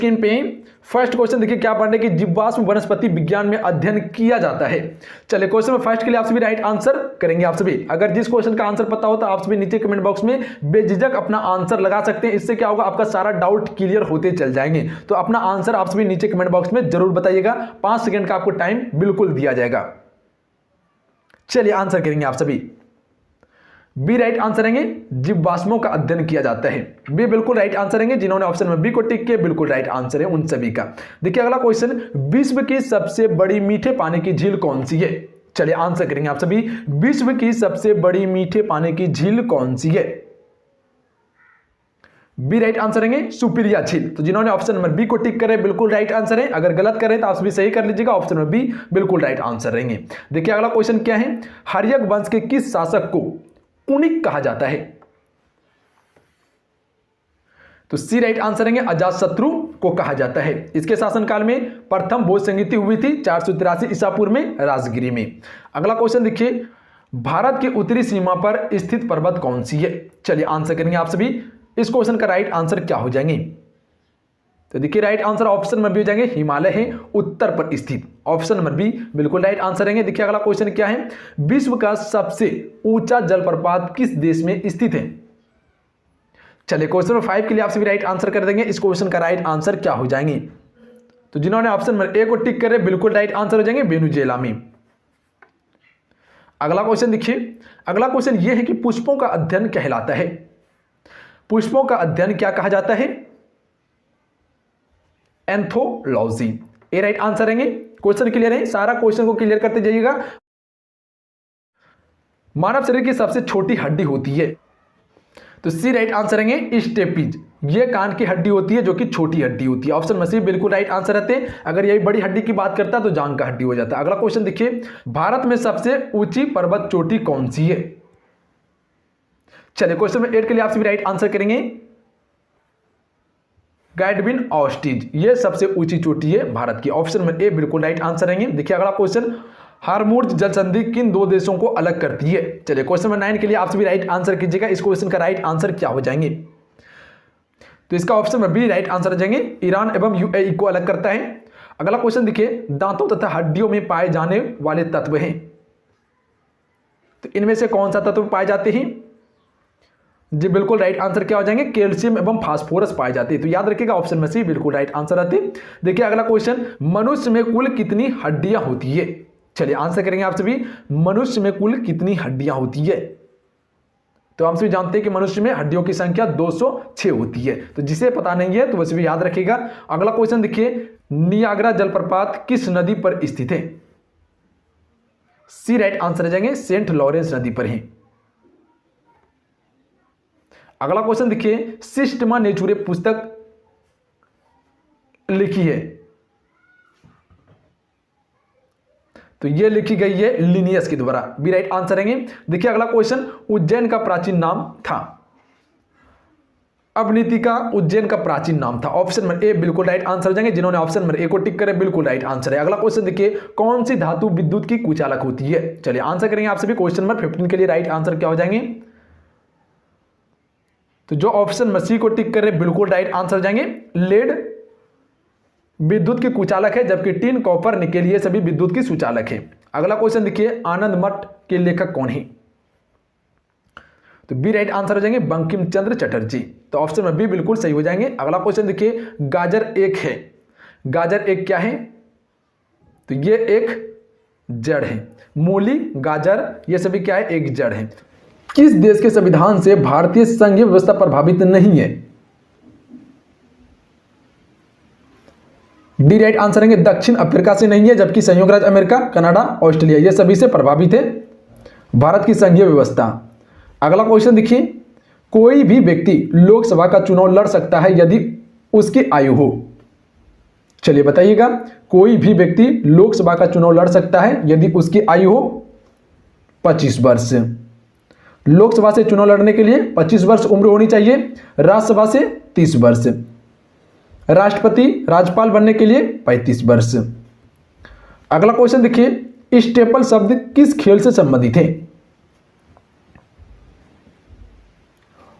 किन पे? First question देखिए क्या पढ़ने की जीवाश्म वनस्पति विज्ञान में अध्ययन किया जाता है। चलिए क्वेश्चन में फर्स्ट के लिए आप सभी राइट आंसर करेंगे। आप सभी अगर जिस क्वेश्चन का आंसर पता हो तो आप सभी नीचे कमेंट बॉक्स में बेझिझक अपना आंसर लगा सकते हैं। इससे क्या होगा, आपका सारा डाउट क्लियर होते चल जाएंगे। तो अपना आंसर आप सभी नीचे कमेंट बॉक्स में जरूर बताइएगा। 5 सेकंड का आपको टाइम बिल्कुल दिया जाएगा। चलिए आंसर करेंगे आप सभी। बी राइट आंसर रहेंगे, जीवाश्मों का अध्ययन किया जाता है। बी बिल्कुल राइट आंसर रहेंगे। जिन्होंने ऑप्शन में बी को टिक किया बिल्कुल राइट आंसर है उन सभी का। देखिए अगला क्वेश्चन, विश्व की सबसे बड़ी मीठे पानी की झील कौन सी है? चलिए आंसर करेंगे आप सभी। विश्व की सबसे बड़ी मीठे पानी की झील कौन सी है? बी राइट आंसर रहेंगे, सुपीरिया झील। तो जिन्होंने ऑप्शन नंबर बी को टिक करे बिल्कुल राइट आंसर है। अगर गलत करें तो आप सभी सही कर लीजिएगा। ऑप्शन नंबर बी बिल्कुल राइट आंसर रहेंगे। देखिए अगला क्वेश्चन क्या है, हर्यक वंश के किस शासक को कुनिक कहा जाता है? तो सी राइट आंसर रहेंगे, अजातशत्रु को कहा जाता है। इसके शासनकाल में प्रथम भोज संगीति हुई थी 483 ईसा पूर्व में राजगिरी में। अगला क्वेश्चन देखिए, भारत की उत्तरी सीमा पर स्थित पर्वत कौन सी है? चलिए आंसर करेंगे आप सभी। इस क्वेश्चन का राइट आंसर क्या हो जाएंगे? तो देखिए right answer option number B हो जाएंगे, हिमालय है उत्तर पर स्थित। ऑप्शन नंबर बी बिल्कुल राइट आंसर रहेंगे। देखिए अगला क्वेश्चन क्या है, विश्व का सबसे ऊंचा जलप्रपात किस देश में स्थित है? चलिए क्वेश्चन नंबर 5 के लिए आप सभी राइट आंसर कर देंगे। इस क्वेश्चन का राइट आंसर क्या हो जाएंगे? तो जिन्होंने ऑप्शन नंबर ए को टिक करे बिल्कुल राइट आंसर हो जाएंगे, वेनेजुएला में। अगला क्वेश्चन देखिए, अगला क्वेश्चन यह है कि पुष्पों का अध्ययन कहलाता है। पुष्पों का अध्ययन क्या कहा जाता है? एंथोलॉजी। ए राइट आंसर रहेंगे। क्वेश्चन क्लियर है, सारा क्वेश्चन को क्लियर करते जाइएगा। मानव शरीर की सबसे छोटी हड्डी होती है, तो सी राइट आंसर रहेंगे, स्टेपीज। ये कान की हड्डी होती है जो कि छोटी हड्डी होती है। ऑप्शन में सी बिल्कुल राइट आंसर रहते हैं। अगर यही बड़ी हड्डी की बात करता है तो जांघ का हड्डी हो जाता है। अगला क्वेश्चन देखिए, भारत में सबसे ऊंची पर्वत चोटी कौन सी है? चलिए क्वेश्चन में 8 के लिए आप सभी राइट आंसर करेंगे, गैडविन ऑस्टीज। ये सबसे ऊंची चोटी है भारत की। ऑप्शन में ए बिल्कुल राइट आंसर रहेंगे। देखिए अगला क्वेश्चन, हार्मुज जल संधि किन दो देशों को अलग करती है? चलिए क्वेश्चन नंबर 9 के लिए आप सभी राइट आंसर कीजिएगा। इस क्वेश्चन का राइट आंसर क्या हो जाएंगे? तो इसका ऑप्शन में बी राइट आंसर जाएंगे, ईरान एवं यूएई को अलग करता है। अगला क्वेश्चन देखिए, दांतों तथा हड्डियों में पाए जाने वाले तत्व हैं, तो इनमें से कौन सा तत्व पाए जाते हैं? जी बिल्कुल राइट आंसर क्या हो जाएंगे, कैल्शियम एवं फास्फोरस पाए जाते हैं। तो याद रखिएगा ऑप्शन में सी बिल्कुल राइट आंसर आते हैं। देखिए अगला क्वेश्चन, मनुष्य में कुल कितनी हड्डियां होती है? चलिए आंसर करेंगे आप सभी, मनुष्य में कुल कितनी हड्डियां होती है? तो हम सभी जानते हैं कि मनुष्य में हड्डियों की संख्या 206 होती है। तो जिसे पता नहीं है तो वैसे भी याद रखिएगा। अगला क्वेश्चन देखिए, नियाग्रा जलप्रपात किस नदी पर स्थित है? सी राइट आंसर जाएंगे, सेंट लॉरेंस नदी पर है। अगला क्वेश्चन देखिए, सिस्टमा नेचुरे पुस्तक लिखी है, तो यह लिखी गई है लिनियस के द्वारा। बी राइट आंसर रहेंगे। देखिए अगला क्वेश्चन, उज्जैन का प्राचीन नाम था। अवनीति का उज्जैन का प्राचीन नाम था। ऑप्शन नंबर ए बिल्कुल राइट आंसर जाएंगे। जिन्होंने ऑप्शन नंबर ए को टिक करे बिल्कुल राइट आंसर है। अगला क्वेश्चन देखिए, कौन सी धातु विद्युत की कुचालक होती है? चलिए आंसर करेंगे आप सभी। क्वेश्चन नंबर 15 के लिए राइट आंसर क्या हो जाएंगे? तो जो ऑप्शन नंबर सी को टिक कर रहे बिल्कुल राइट आंसर जाएंगे, लेड विद्युत की कुचालक है, जबकि टिन कॉपर निकेल ये सभी विद्युत की सुचालक है। अगला क्वेश्चन देखिए, आनंद मठ के लेखक कौन है? तो बी राइट आंसर हो जाएंगे, बंकिम चंद्र चटर्जी। तो ऑप्शन में बी बिल्कुल सही हो जाएंगे। अगला क्वेश्चन देखिए, गाजर एक है, गाजर एक क्या है? तो ये एक जड़ है। मूली, गाजर ये सभी क्या है? एक जड़ है। किस देश के संविधान से भारतीय संघीय व्यवस्था प्रभावित नहीं है? डी राइट आंसर है, दक्षिण अफ्रीका से नहीं है, जबकि संयुक्त राज्य अमेरिका, कनाडा, ऑस्ट्रेलिया ये सभी से प्रभावित है भारत की संघीय व्यवस्था। अगला क्वेश्चन देखिए, कोई भी व्यक्ति लोकसभा का चुनाव लड़ सकता है यदि उसकी आयु हो। चलिए बताइएगा, कोई भी व्यक्ति लोकसभा का चुनाव लड़ सकता है यदि उसकी आयु हो 25 वर्ष। लोकसभा से चुनाव लड़ने के लिए 25 वर्ष उम्र होनी चाहिए, राज्यसभा से 30 वर्ष, राष्ट्रपति राज्यपाल बनने के लिए 35 वर्ष। अगला क्वेश्चन देखिए, स्टेपल शब्द किस खेल से संबंधित है?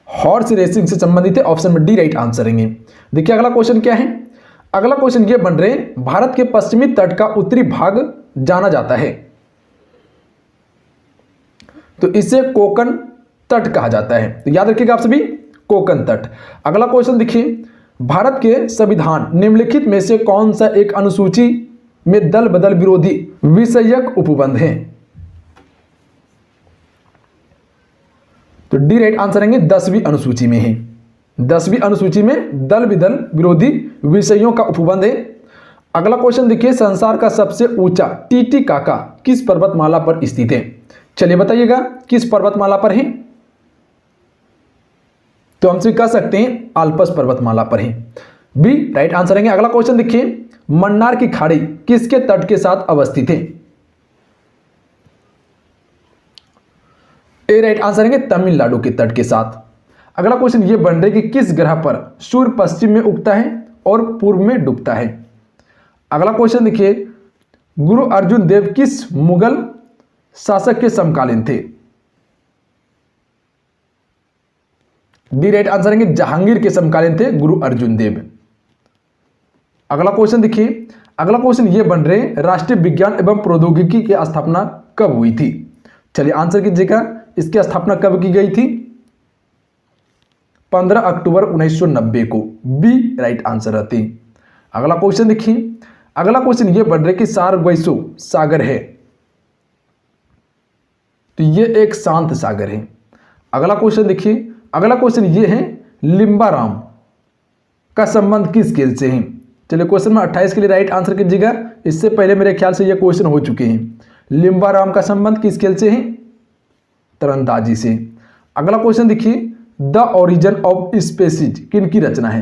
हॉर्स रेसिंग से संबंधित है। ऑप्शन में डी राइट आंसर रहेंगे। देखिए अगला क्वेश्चन क्या है, अगला क्वेश्चन ये बन रहे हैं, भारत के पश्चिमी तट का उत्तरी भाग जाना जाता है, तो इसे कोकण तट कहा जाता है। तो याद रखिएगा आप सभी, कोकण तट। अगला क्वेश्चन देखिए, भारत के संविधान निम्नलिखित में से कौन सा एक अनुसूची में दल बदल विरोधी विषयक उपबंध है? तो डी राइट आंसर आएंगे 10वीं अनुसूची में है। 10वीं अनुसूची में दल बदल विरोधी विषयों का उपबंध है। अगला क्वेश्चन देखिए, संसार का सबसे ऊंचा टीटीकाका किस पर्वतमाला पर स्थित है? चलिए बताइएगा किस पर्वतमाला पर है? तो हमसे कह सकते हैं आल्पस पर्वतमाला पर है। बी राइट आंसर आएंगे। अगला क्वेश्चन देखिए, मन्नार की खाड़ी किसके तट के साथ अवस्थित है? ए राइट आंसर आएंगे तमिलनाडु के तट के साथ। अगला क्वेश्चन ये बन रहा है कि किस ग्रह पर सूर्य पश्चिम में उगता है और पूर्व में डूबता है? अगला क्वेश्चन देखिए, गुरु अर्जुन देव किस मुगल शासक के समकालीन थे? डी राइट आंसर आएंगे जहांगीर के समकालीन थे गुरु अर्जुन देव। अगला क्वेश्चन देखिए, अगला क्वेश्चन ये बन रहे, राष्ट्रीय विज्ञान एवं प्रौद्योगिकी की स्थापना कब हुई थी? चलिए आंसर कीजिएगा, इसकी स्थापना कब की गई थी? 15 अक्टूबर 1990 को। बी राइट आंसर रहती। अगला क्वेश्चन देखिए, अगला क्वेश्चन ये बन रहे कि सार्गवैसो सागर है, तो ये एक शांत सागर है। अगला क्वेश्चन देखिए, अगला क्वेश्चन ये है, लिम्बाराम का संबंध किस खेल से है? चलिए क्वेश्चन में 28 के लिए राइट आंसर कीजिएगा, इससे पहले मेरे ख्याल से ये क्वेश्चन हो चुके हैं। लिम्बाराम का संबंध किस खेल से है? तीरंदाजी से। अगला क्वेश्चन देखिए, द ओरिजिन ऑफ स्पीसीज किनकी रचना है?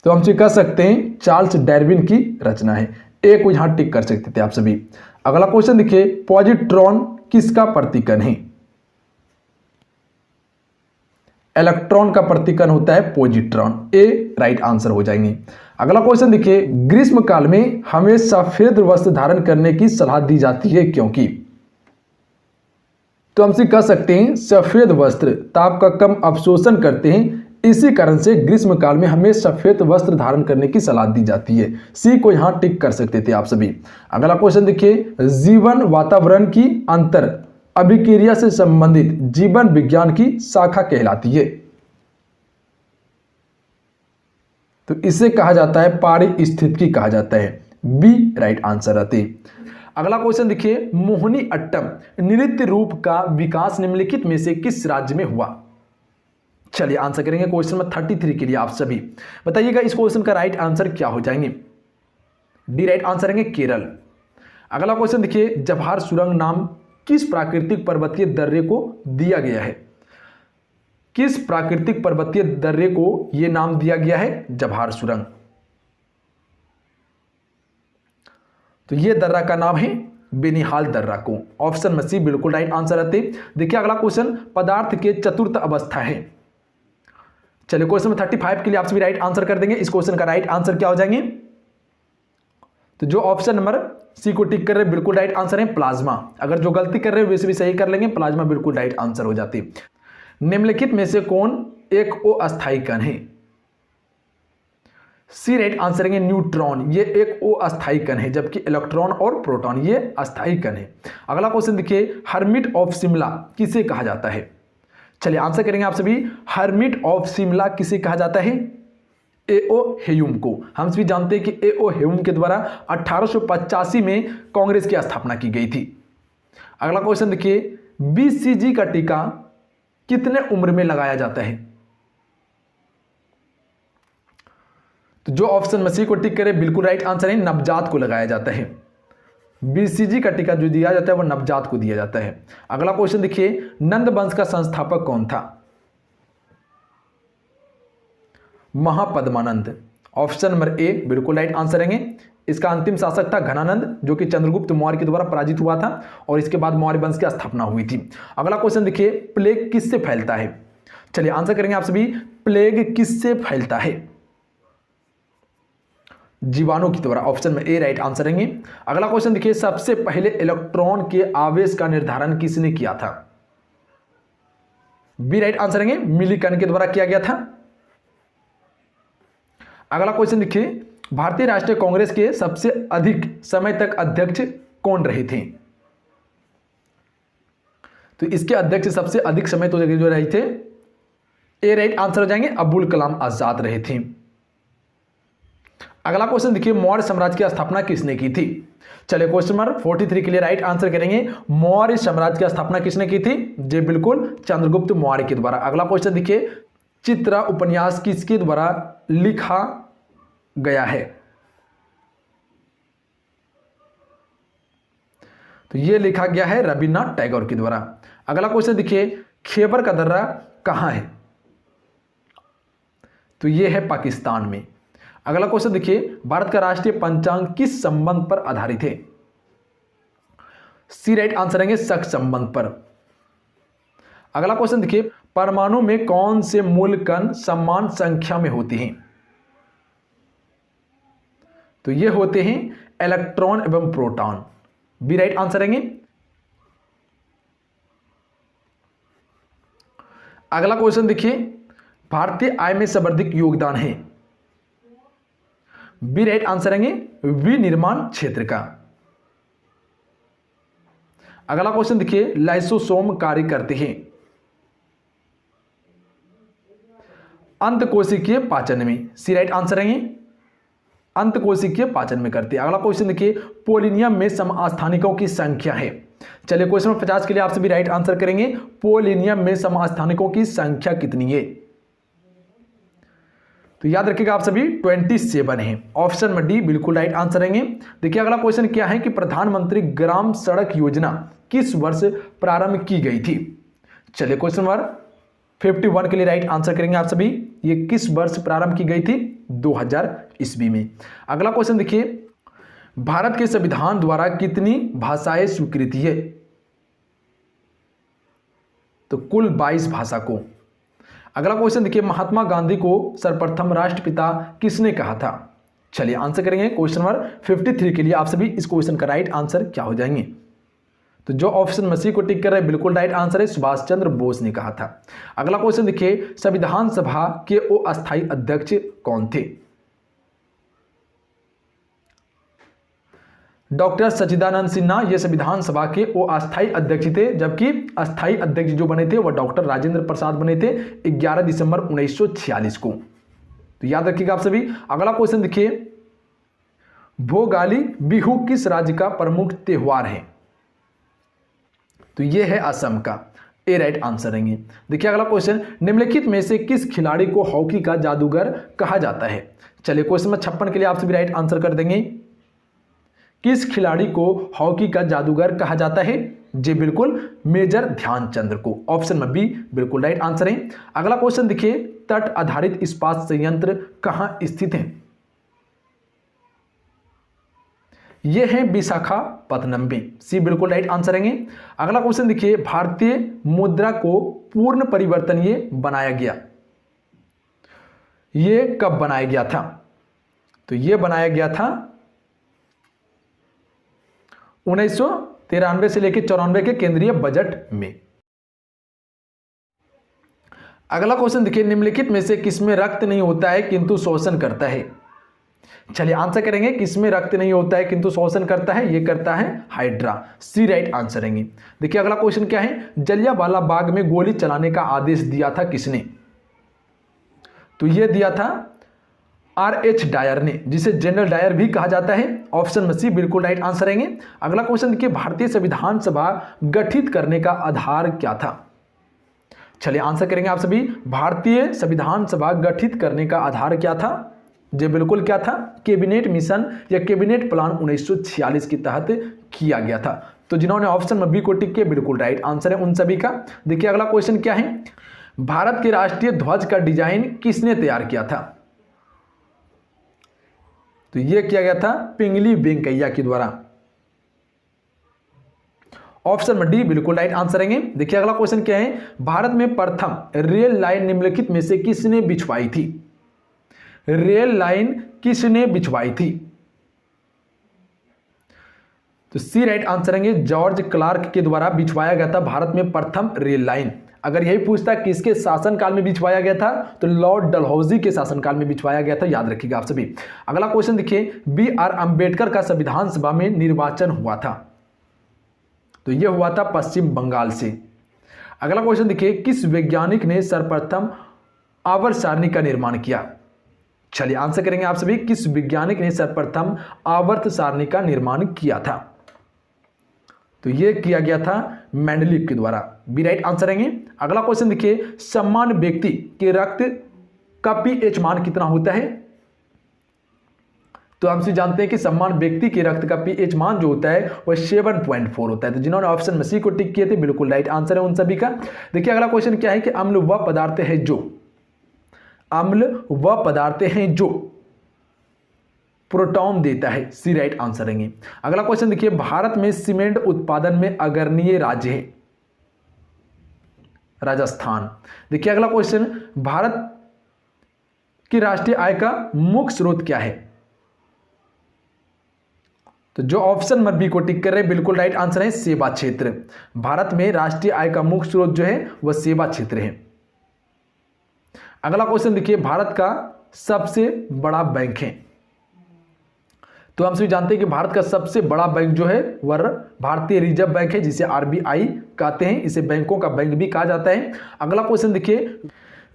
तो हमसे कह सकते हैं चार्ल्स डार्विन की रचना है। ए को यहां टिक कर सकते थे आप सभी। अगला क्वेश्चन देखिए, पॉजिट्रॉन किसका प्रतीकन है? इलेक्ट्रॉन का प्रतीकन होता है पॉजिट्रॉन। ए राइट आंसर हो जाएंगे। अगला क्वेश्चन देखिए, ग्रीष्म काल में हमें सफेद वस्त्र धारण करने की सलाह दी जाती है क्योंकि? तो हमसे कह सकते हैं सफेद वस्त्र ताप का कम अवशोषण करते हैं, इसी कारण से ग्रीष्म काल में हमें सफेद वस्त्र धारण करने की सलाह दी जाती है। सी को यहां टिक कर सकते थे आप सभी। अगला क्वेश्चन देखिए, जीवन वातावरण की अंतर अभिक्रिया से संबंधित जीवन विज्ञान की शाखा कहलाती है, तो इसे कहा जाता है पारिस्थितिकी कहा जाता है। बी राइट आंसर रहते। अगला क्वेश्चन देखिए, मोहिनी अट्टम नृत्य रूप का विकास निम्नलिखित में से किस राज्य में हुआ? चलिए आंसर करेंगे क्वेश्चन नंबर 33 के लिए आप सभी। बताइएगा इस क्वेश्चन का राइट आंसर क्या हो जाएंगे? डी राइट आंसर रहेंगे केरल। अगला क्वेश्चन देखिए, जवाहर सुरंग नाम किस प्राकृतिक पर्वतीय दर्रे को दिया गया है? किस प्राकृतिक पर्वतीय दर्रे को यह नाम दिया गया है? जवाहर सुरंग। तो यह दर्रा का नाम है बेनिहाल दर्रा को। ऑप्शन में सी बिल्कुल राइट आंसर रहते। देखिए अगला क्वेश्चन, पदार्थ के चतुर्थ अवस्था है। चलिए क्वेश्चन में 35 के लिए आप सभी राइट आंसर कर देंगे। इस क्वेश्चन का राइट आंसर क्या हो जाएंगे? तो जो ऑप्शन नंबर सी को टिक कर रहे हैं बिल्कुल राइट आंसर है प्लाज्मा। अगर जो गलती कर रहे हैं वैसे भी सही कर लेंगे, प्लाज्मा बिल्कुल राइट आंसर हो जाती। निम्नलिखित में से कौन एक अस्थायी कण है? सी राइट आंसर है न्यूट्रॉन। ये एक अस्थायी कण है, जबकि इलेक्ट्रॉन और प्रोटॉन ये अस्थायी कण है। अगला क्वेश्चन देखिए, हर्मिट ऑफ शिमला किसे कहा जाता है? चलिए आंसर करेंगे आप सभी, हर्मिट ऑफ शिमला किसे कहा जाता है? एओ हेयुम को। हम सभी जानते हैं कि एओ हेयुम के द्वारा 1885 में कांग्रेस की स्थापना की गई थी। अगला क्वेश्चन देखिए, बीसीजी का टीका कितने उम्र में लगाया जाता है? तो जो ऑप्शन में सी को टिक करे बिल्कुल राइट आंसर है नवजात को लगाया जाता है। बीसीजी का टीका जो दिया जाता है वो नवजात को दिया जाता है। अगला क्वेश्चन देखिए, नंद वंश का संस्थापक कौन था? महापद्मानंद। ऑप्शन नंबर ए बिल्कुल राइट आंसर है। इसका अंतिम शासक था घनानंद, जो कि चंद्रगुप्त मौर्य के द्वारा पराजित हुआ था और इसके बाद मौर्य वंश की स्थापना हुई थी। अगला क्वेश्चन देखिए, प्लेग किससे फैलता है? चलिए आंसर करेंगे आप सभी, प्लेग किससे फैलता है? जीवाणु की द्वारा। ऑप्शन में ए राइट आंसर रहेंगे। अगला क्वेश्चन देखिए, सबसे पहले इलेक्ट्रॉन के आवेश का निर्धारण किसने किया था? बी राइट आंसर रहेंगे मिलीकन के द्वारा किया गया था। अगला क्वेश्चन देखिए, भारतीय राष्ट्रीय कांग्रेस के सबसे अधिक समय तक अध्यक्ष कौन रहे थे? तो इसके अध्यक्ष सबसे अधिक समय तो जो रहे थे, ए राइट आंसर हो जाएंगे, अबुल कलाम आजाद रहे थे। अगला क्वेश्चन देखिए, मौर्य साम्राज्य की स्थापना किसने की थी? चलिए क्वेश्चन नंबर 43 के लिए राइट आंसर करेंगे, मौर्य साम्राज्य की स्थापना किसने की थी? जी बिल्कुल, चंद्रगुप्त मौर्य के द्वारा। अगला क्वेश्चन देखिए, चित्रा उपन्यास किसके द्वारा लिखा गया है? तो यह लिखा गया है रविन्द्रनाथ टैगोर के द्वारा। अगला क्वेश्चन देखिए, खैबर का दर्रा कहां है? तो यह है पाकिस्तान में। अगला क्वेश्चन देखिए, भारत का राष्ट्रीय पंचांग किस संबंध पर आधारित है? सी राइट आंसर रहेंगे, शक संबंध पर। अगला क्वेश्चन देखिए, परमाणु में कौन से मूल कण समान संख्या में होते हैं? तो ये होते हैं इलेक्ट्रॉन एवं प्रोटॉन। बी राइट आंसर रहेंगे। अगला क्वेश्चन देखिए, भारतीय आय में सर्वाधिक योगदान है? बी राइट आंसर रहेंगे, विनिर्माण क्षेत्र का। अगला क्वेश्चन देखिए, लाइसोसोम कार्य करते हैं? अंतकोशिकीय पाचन में। सी राइट आंसर रहेंगे, अंतकोशिकीय पाचन में करते हैं। अगला क्वेश्चन देखिए, पोलिनियम में समस्थानिकों की संख्या है? चलिए क्वेश्चन नंबर 50 के लिए आप सभी राइट आंसर करेंगे, पोलिनियम में समस्थानिकों की संख्या कितनी है? तो याद रखिएगा आप सभी 27 है। ऑप्शन में डी बिल्कुल राइट आंसर रहेंगे। देखिए अगला क्वेश्चन क्या है कि प्रधानमंत्री ग्राम सड़क योजना किस वर्ष प्रारंभ की गई थी? चलिए क्वेश्चन नंबर 51 के लिए राइट आंसर करेंगे आप सभी, ये किस वर्ष प्रारंभ की गई थी? 2000 ईस्वी में। अगला क्वेश्चन देखिए, भारत के संविधान द्वारा कितनी भाषाएं स्वीकृत है? तो कुल 22 भाषा को। अगला क्वेश्चन देखिए, महात्मा गांधी को सर्वप्रथम राष्ट्रपिता किसने कहा था? चलिए आंसर करेंगे क्वेश्चन नंबर 53 के लिए आप सभी इस क्वेश्चन का राइट आंसर क्या हो जाएंगे? तो जो ऑप्शन मसीह को टिक कर रहे बिल्कुल राइट आंसर है, सुभाष चंद्र बोस ने कहा था। अगला क्वेश्चन देखिए, संविधान सभा के अस्थायी अध्यक्ष कौन थे? डॉक्टर सच्चिदानंद सिन्हा ये संविधान सभा के अस्थायी अध्यक्ष थे, जबकि अस्थायी अध्यक्ष जो बने थे वह डॉक्टर राजेंद्र प्रसाद बने थे 11 दिसंबर 1946 को। तो याद रखिएगा आप सभी। अगला क्वेश्चन देखिए, भोगाली बिहू किस राज्य का प्रमुख त्योहार है? तो यह है असम का। ए राइट आंसर रहेंगे। देखिए अगला क्वेश्चन, निम्नलिखित में से किस खिलाड़ी को हॉकी का जादूगर कहा जाता है? चलिए क्वेश्चन नंबर 56 के लिए आप सभी राइट आंसर कर देंगे, किस खिलाड़ी को हॉकी का जादूगर कहा जाता है? जी बिल्कुल, मेजर ध्यानचंद को। ऑप्शन में बी बिल्कुल राइट आंसर है। अगला क्वेश्चन देखिए, तट आधारित इस्पात संयंत्र कहां स्थित है? यह है विशाखापत्तनम में। सी बिल्कुल राइट आंसर रहेंगे। अगला क्वेश्चन देखिए, भारतीय मुद्रा को पूर्ण परिवर्तनीय बनाया गया, यह कब बनाया गया था? तो यह बनाया गया था 1993 से लेकर 94 के केंद्रीय बजट में। अगला क्वेश्चन देखिए, निम्नलिखित में से किसमें रक्त नहीं होता है किंतु शोषण करता है? चलिए आंसर करेंगे, किसमें रक्त नहीं होता है किंतु शोषण करता है? ये करता है हाइड्रा। सी राइट आंसर रहेंगे। देखिए अगला क्वेश्चन क्या है, जलियांवाला बाग में गोली चलाने का आदेश दिया था किसने? तो यह दिया था आर.एच. डायर ने, जिसे जनरल डायर भी कहा जाता है। ऑप्शन में सी बिल्कुल राइट आंसर रहेंगे। अगला क्वेश्चन देखिए, भारतीय संविधान सभा गठित करने का आधार क्या था? चलिए आंसर करेंगे आप सभी, भारतीय संविधान सभा गठित करने का आधार क्या था? जी बिल्कुल क्या था? कैबिनेट मिशन या कैबिनेट प्लान 1946 के तहत किया गया था। तो जिन्होंने ऑप्शन में बी को टिक किया बिल्कुल राइट आंसर है उन सभी का। देखिए अगला क्वेश्चन क्या है, भारत के राष्ट्रीय ध्वज का डिजाइन किसने तैयार किया था? तो यह किया गया था पिंगली वेंकैया के द्वारा। ऑप्शन में डी बिल्कुल राइट आंसर रहेंगे। देखिए अगला क्वेश्चन क्या है, भारत में प्रथम रेल लाइन निम्नलिखित में से किसने बिछवाई थी? रेल लाइन किसने बिछवाई थी? तो सी राइट आंसर रहेंगे, जॉर्ज क्लार्क के द्वारा बिछवाया गया था भारत में प्रथम रेल लाइन। अगर यही पूछता किसके शासनकाल में बिछवाया गया था, तो लॉर्ड डलहौजी के शासनकाल में बिछवाया गया था, याद रखिएगा आप सभी। अगला क्वेश्चन देखिए, BR अम्बेडकर का संविधान सभा में निर्वाचन हुआ था, तो यह हुआ था पश्चिम बंगाल से। अगला क्वेश्चन देखिए, किस वैज्ञानिक ने सर्वप्रथम आवर्त सारणी का निर्माण किया? चलिए आंसर करेंगे आप सभी, किस वैज्ञानिक ने सर्वप्रथम आवर्त सारणी का निर्माण किया था? तो यह किया गया था मेंडलीव के द्वारा, बी राइट आंसर रहेंगे। अगला क्वेश्चन देखिए, सम्मान व्यक्ति के रक्त का पीएच मान कितना होता है? तो हम जानते हैं कि सम्मान व्यक्ति के रक्त का पीएच मान जो होता है वह 7.4 होता है। तो जिन्होंने ऑप्शन में सी को टिक किए थे बिल्कुल राइट आंसर है उन सभी का। देखिए अगला क्वेश्चन क्या है कि अम्ल वह पदार्थ है जो, अम्ल वह पदार्थ हैं जो प्रोटॉन देता है, सी राइट आंसर रहेंगे। अगला क्वेश्चन देखिए, भारत में सीमेंट उत्पादन में अग्रणीय राज्य है, राजस्थान। देखिए अगला क्वेश्चन, भारत की राष्ट्रीय आय का मुख्य स्रोत क्या है? तो जो ऑप्शन नंबर बी को टिक कर रहे हैं बिल्कुल राइट आंसर है सेवा क्षेत्र। भारत में राष्ट्रीय आय का मुख्य स्रोत जो है वह सेवा क्षेत्र है। अगला क्वेश्चन देखिए, भारत का सबसे बड़ा बैंक है। तो हम सभी जानते हैं कि भारत का सबसे बड़ा बैंक जो है वह भारतीय रिजर्व बैंक है, जिसे आरबीआई कहते हैं, इसे बैंकों का बैंक भी कहा जाता है। अगला क्वेश्चन देखिए,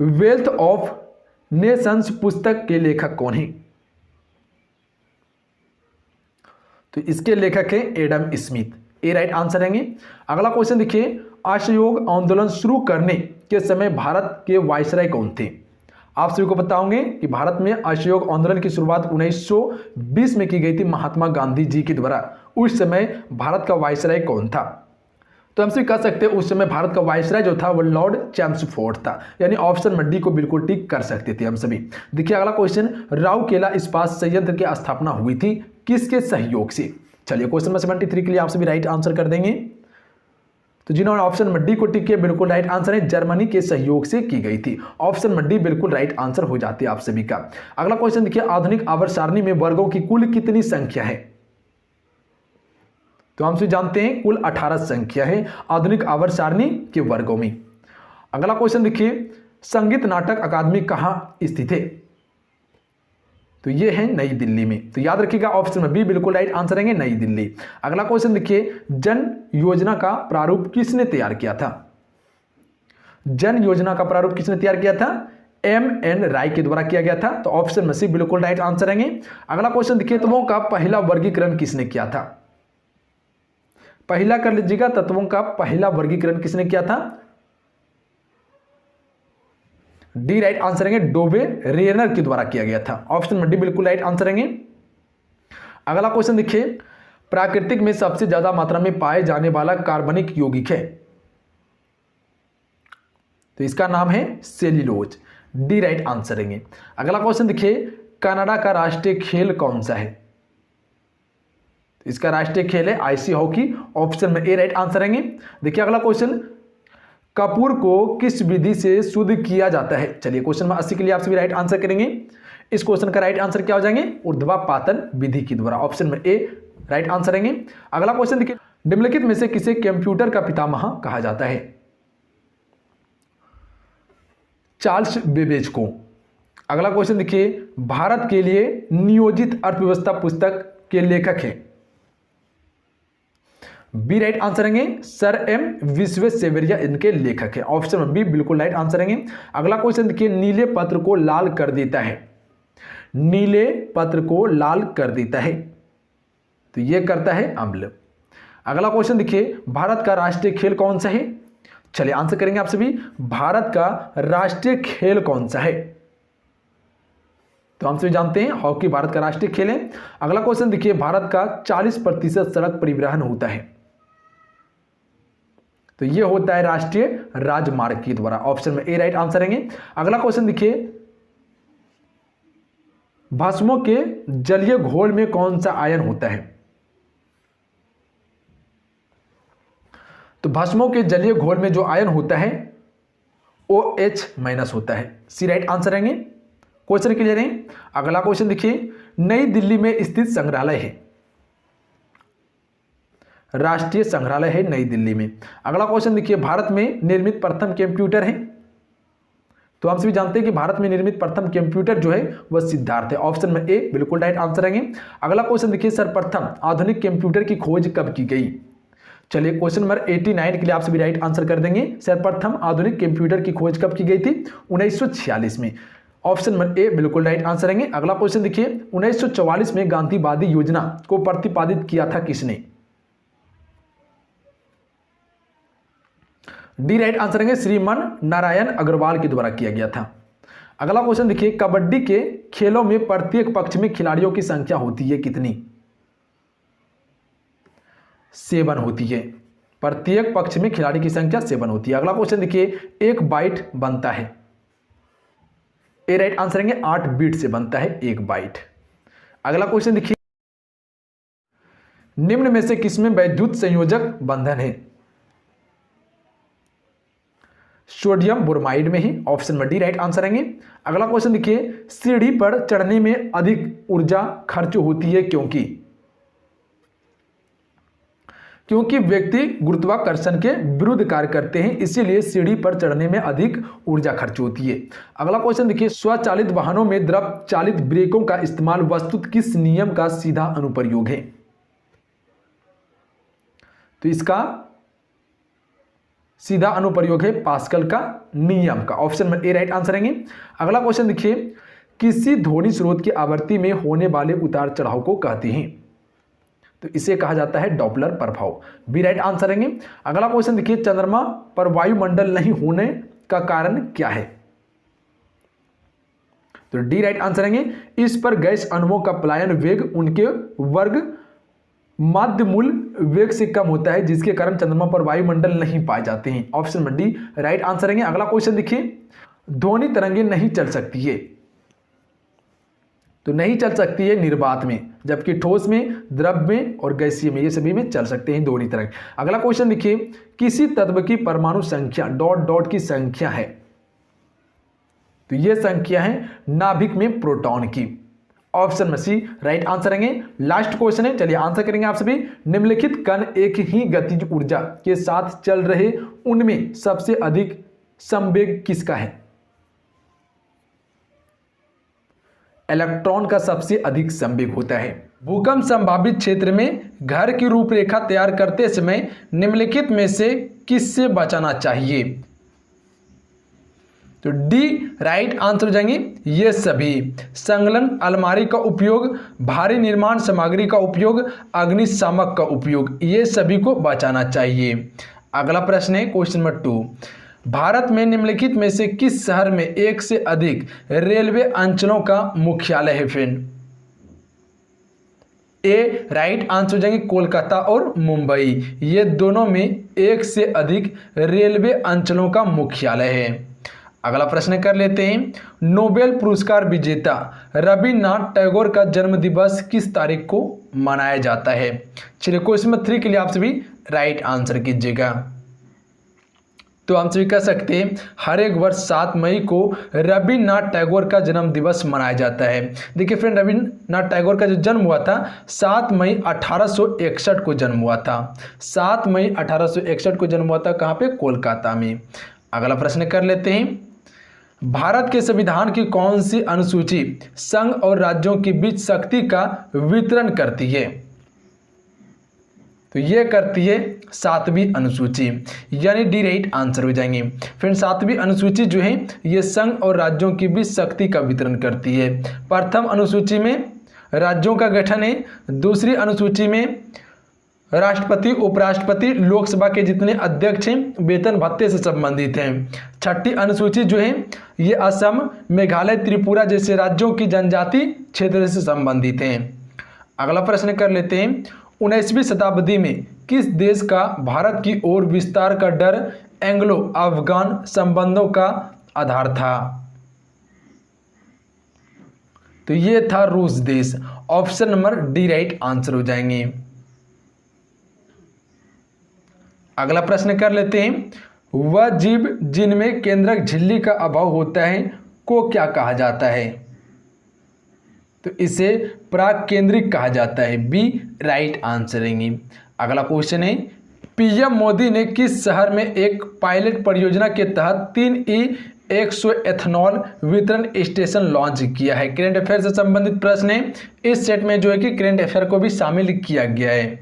वेल्थ ऑफ नेशंस पुस्तक के लेखक कौन है? तो इसके लेखक हैं एडम स्मिथ, ए राइट आंसर रहेंगे। अगला क्वेश्चन देखिए, असहयोग आंदोलन शुरू करने के समय भारत के वायसराय कौन थे? आप सभी को पता होंगे कि भारत में असहयोग आंदोलन की शुरुआत 1920 में की गई थी महात्मा गांधी जी के द्वारा। उस समय भारत का वायसराय कौन था? तो हम सभी कह सकते हैं उस समय भारत का वायसराय जो था वो लॉर्ड चैम्सफोर्ड था, यानी ऑप्शन नंबर डी को बिल्कुल टिक कर सकते थे हम सभी। देखिए अगला क्वेश्चन, राउरकेला इस्पात संयंत्र की स्थापना हुई थी किसके सहयोग से? चलिए क्वेश्चन नंबर 73 के लिए आप सभी राइट आंसर कर देंगे। तो जिन्होंने ऑप्शन नंबर डी को टिक किया बिल्कुल राइट आंसर है, जर्मनी के सहयोग से की गई थी। ऑप्शन नंबर डी बिल्कुल राइट आंसर हो जाती है आप सभी का। अगला क्वेश्चन देखिए, आधुनिक आवर्त सारणी में वर्गों की कुल कितनी संख्या है? तो हम सभी जानते हैं कुल 18 संख्या है आधुनिक आवर्त सारणी के वर्गों में। अगला क्वेश्चन देखिए, संगीत नाटक अकादमी कहां स्थित है? तो ये है नई दिल्ली में। तो याद रखिएगा ऑप्शन में बी बिल्कुल राइट आंसर रहेंगे, नई दिल्ली। अगला क्वेश्चन देखिए, जन योजना का प्रारूप किसने तैयार किया था? जन योजना का प्रारूप किसने तैयार किया था? एम.एन. राय के द्वारा किया गया था। तो ऑप्शन में सी बिल्कुल राइट आंसर रहेंगे। अगला क्वेश्चन देखिए, तत्वों का पहला वर्गीकरण किसने किया था? पहला कर लीजिएगा, तत्वों का पहला वर्गीकरण किसने किया था? डी राइट आंसर रहेंगे, डोबे रेनर के द्वारा किया गया था। ऑप्शन में डी बिल्कुल राइट आंसर रहेंगे। अगला क्वेश्चन देखिए, प्राकृतिक में सबसे ज्यादा मात्रा में पाए जाने वाला कार्बनिक यौगिक है, तो इसका नाम है सेल्यूलोज, डी राइट आंसर रहेंगे। अगला क्वेश्चन देखिए, कनाडा का राष्ट्रीय खेल कौन सा है? इसका राष्ट्रीय खेल है आइसी हॉकी। ऑप्शन में ए राइट आंसर रहेंगे। देखिए अगला क्वेश्चन, कपूर को किस विधि से शुद्ध किया जाता है? चलिए क्वेश्चन नंबर 80 के लिए आप सभी राइट आंसर करेंगे। इस क्वेश्चन का राइट आंसर क्या हो जाएंगे? ऊर्ध्वापातन विधि के द्वारा। ऑप्शन में ए राइट आंसर रहेंगे। अगला क्वेश्चन देखिए, निम्नलिखित में से किसे कंप्यूटर का पितामह कहा जाता है? चार्ल्स बेबेज को। अगला क्वेश्चन देखिए, भारत के लिए नियोजित अर्थव्यवस्था पुस्तक के लेखक हैं? बी राइट आंसर रहेंगे, सर एम विश्वेश्वरैया इनके लेखक है। ऑप्शन में बी बिल्कुल राइट आंसर रहेंगे। अगला क्वेश्चन देखिए, नीले पत्र को लाल कर देता है? नीले पत्र को लाल कर देता है, तो यह करता है अम्ल। अगला क्वेश्चन देखिए, भारत का राष्ट्रीय खेल कौन सा है? चलिए आंसर करेंगे आप सभी, भारत का राष्ट्रीय खेल कौन सा है? तो हम सभी जानते हैं हॉकी भारत का राष्ट्रीय खेल है। अगला क्वेश्चन देखिए, भारत का 40% सड़क परिवहन होता है, तो यह होता है राष्ट्रीय राजमार्ग के द्वारा। ऑप्शन में ए राइट आंसर रहेंगे। अगला क्वेश्चन देखिए, भस्मों के जलीय घोल में कौन सा आयन होता है? तो भस्मों के जलीय घोल में जो आयन होता है OH- होता है, सी राइट आंसर रहेंगे। क्वेश्चन क्लियर है। अगला क्वेश्चन देखिए, नई दिल्ली में स्थित संग्रहालय है, राष्ट्रीय संग्रहालय है नई दिल्ली में। अगला क्वेश्चन देखिए, भारत में निर्मित प्रथम कंप्यूटर है। तो हम सभी जानते हैं कि भारत में निर्मित प्रथम कंप्यूटर जो है वह सिद्धार्थ है। ऑप्शन में ए बिल्कुल राइट आंसर रहेंगे। अगला क्वेश्चन देखिए, सर्वप्रथम आधुनिक कंप्यूटर की खोज कब की गई। चलिए क्वेश्चन नंबर 89 के लिए आप सभी राइट आंसर कर देंगे। सर्वप्रथम आधुनिक कंप्यूटर की खोज कब की गई थी? 1946 में। ऑप्शन नंबर ए बिल्कुल राइट आंसर रहेंगे। अगला क्वेश्चन देखिए, 1944 में गांधीवादी योजना को प्रतिपादित किया था किसने? डी राइट आंसर रहेंगे, श्रीमान नारायण अग्रवाल के द्वारा किया गया था। अगला क्वेश्चन देखिए, कबड्डी के खेलों में प्रत्येक पक्ष में खिलाड़ियों की संख्या होती है कितनी? 7 होती है। प्रत्येक पक्ष में खिलाड़ी की संख्या 7 होती है। अगला क्वेश्चन देखिए, एक बाइट बनता है। ए राइट आंसर रहेंगे, 8 बीट से बनता है एक बाइट। अगला क्वेश्चन देखिए, निम्न में से किसमें वैद्युत संयोजक बंधन है? सोडियम ब्रोमाइड में ही। Option number D right answer रहेंगे। अगला क्वेश्चन देखिए, सीढ़ी पर चढ़ने में अधिक ऊर्जा खर्च होती है क्योंकि व्यक्ति गुरुत्वाकर्षण के विरुद्ध कार्य करते हैं, इसीलिए सीढ़ी पर चढ़ने में अधिक ऊर्जा खर्च होती है। अगला क्वेश्चन देखिए, स्वचालित वाहनों में द्रव चालित ब्रेकों का इस्तेमाल वस्तुतः किस नियम का सीधा अनुप्रयोग है? तो इसका सीधा अनुप्रयोग है पास्कल का नियम का। ऑप्शन में ए राइट आंसर रहेंगे। अगला क्वेश्चन देखिए, किसी ध्वनि स्रोत की आवृत्ति में होने वाले उतार चढ़ाव को कहते हैं? तो इसे कहा जाता है डॉपलर प्रभाव। बी राइट आंसर रहेंगे। अगला क्वेश्चन देखिए, चंद्रमा पर वायुमंडल नहीं होने का कारण क्या है? तो डी राइट आंसर रहेंगे, इस पर गैस अणुओं का पलायन वेग उनके वर्ग माध्य मूल वेग से कम होता है, जिसके कारण चंद्रमा पर वायुमंडल नहीं पाए जाते हैं। Option number D right answer रहेंगे। अगला क्वेश्चन देखिए, ध्वनि तरंगे नहीं चल सकती है। तो नहीं चल सकती है निर्वात में, जबकि ठोस में, द्रव में और गैसीय में, ये सभी में चल सकते हैं ध्वनि तरंग। अगला क्वेश्चन देखिए, किसी तत्व की परमाणु संख्या डॉट डॉट की संख्या है? तो ये संख्या है नाभिक में प्रोटॉन की। ऑप्शन में सी राइट आंसर रहेंगे। लास्ट क्वेश्चन है, चलिए आंसर करेंगे आप सभी। निम्नलिखित कण एक ही गतिज ऊर्जा के साथ चल रहे, उनमें सबसे अधिक संवेग किसका है? इलेक्ट्रॉन का सबसे अधिक संवेग होता है। भूकंप संभावित क्षेत्र में घर की रूपरेखा तैयार करते समय निम्नलिखित में से किससे बचाना चाहिए? तो डी राइट आंसर हो जाएंगे ये सभी। संलग्न अलमारी का उपयोग, भारी निर्माण सामग्री का उपयोग, अग्निशामक का उपयोग, ये सभी को बचाना चाहिए। अगला प्रश्न है क्वेश्चन नंबर 2, भारत में निम्नलिखित में से किस शहर में एक से अधिक रेलवे अंचलों का मुख्यालय है? फ्रेंड ए राइट आंसर हो जाएंगे कोलकाता और मुंबई, ये दोनों में एक से अधिक रेलवे अंचलों का मुख्यालय है। अगला प्रश्न कर लेते हैं, नोबेल पुरस्कार विजेता रविन्द्रनाथ टैगोर का जन्म दिवस किस तारीख को मनाया जाता है? चलिए क्वेश्चन नंबर 3 के लिए आप सभी राइट आंसर कीजिएगा। तो हम सभी कह सकते हैं हर एक वर्ष 7 मई को रविन्द्रनाथ टैगोर का जन्म दिवस मनाया जाता है। देखिए फ्रेंड, रविन्द्रनाथ टैगोर का जो जन्म हुआ था 7 मई 1861 को जन्म हुआ था। 7 मई 1861 को जन्म हुआ था, कहाँ पे? कोलकाता में। अगला प्रश्न कर लेते हैं, भारत के संविधान की कौन सी अनुसूची संघ और राज्यों के बीच शक्ति का वितरण करती है? तो ये करती है 7वीं अनुसूची, यानी डी राइट आंसर हो जाएंगे। फिर 7वीं अनुसूची जो है ये संघ और राज्यों के बीच शक्ति का वितरण करती है। प्रथम अनुसूची में राज्यों का गठन है, दूसरी अनुसूची में राष्ट्रपति, उपराष्ट्रपति, लोकसभा के जितने अध्यक्ष हैं वेतन भत्ते से संबंधित हैं। छठी अनुसूची जो है ये असम, मेघालय, त्रिपुरा जैसे राज्यों की जनजाति क्षेत्र से संबंधित हैं। अगला प्रश्न कर लेते हैं, 19वीं शताब्दी में किस देश का भारत की ओर विस्तार का डर एंग्लो अफगान संबंधों का आधार था? तो ये था रूस देश। Option number D right answer हो जाएंगे। अगला प्रश्न कर लेते हैं, वह जीव जिनमें केंद्रक झिल्ली का अभाव होता है को क्या कहा जाता है? तो इसे प्राक केंद्रिक कहा जाता है। बी राइट आंसर रहेंगी। अगला क्वेश्चन है, पीएम मोदी ने किस शहर में एक पायलट परियोजना के तहत 3E100 एथनॉल वितरण स्टेशन लॉन्च किया है? करंट अफेयर से संबंधित प्रश्न है। इस सेट में जो है कि करंट अफेयर को भी शामिल किया गया है।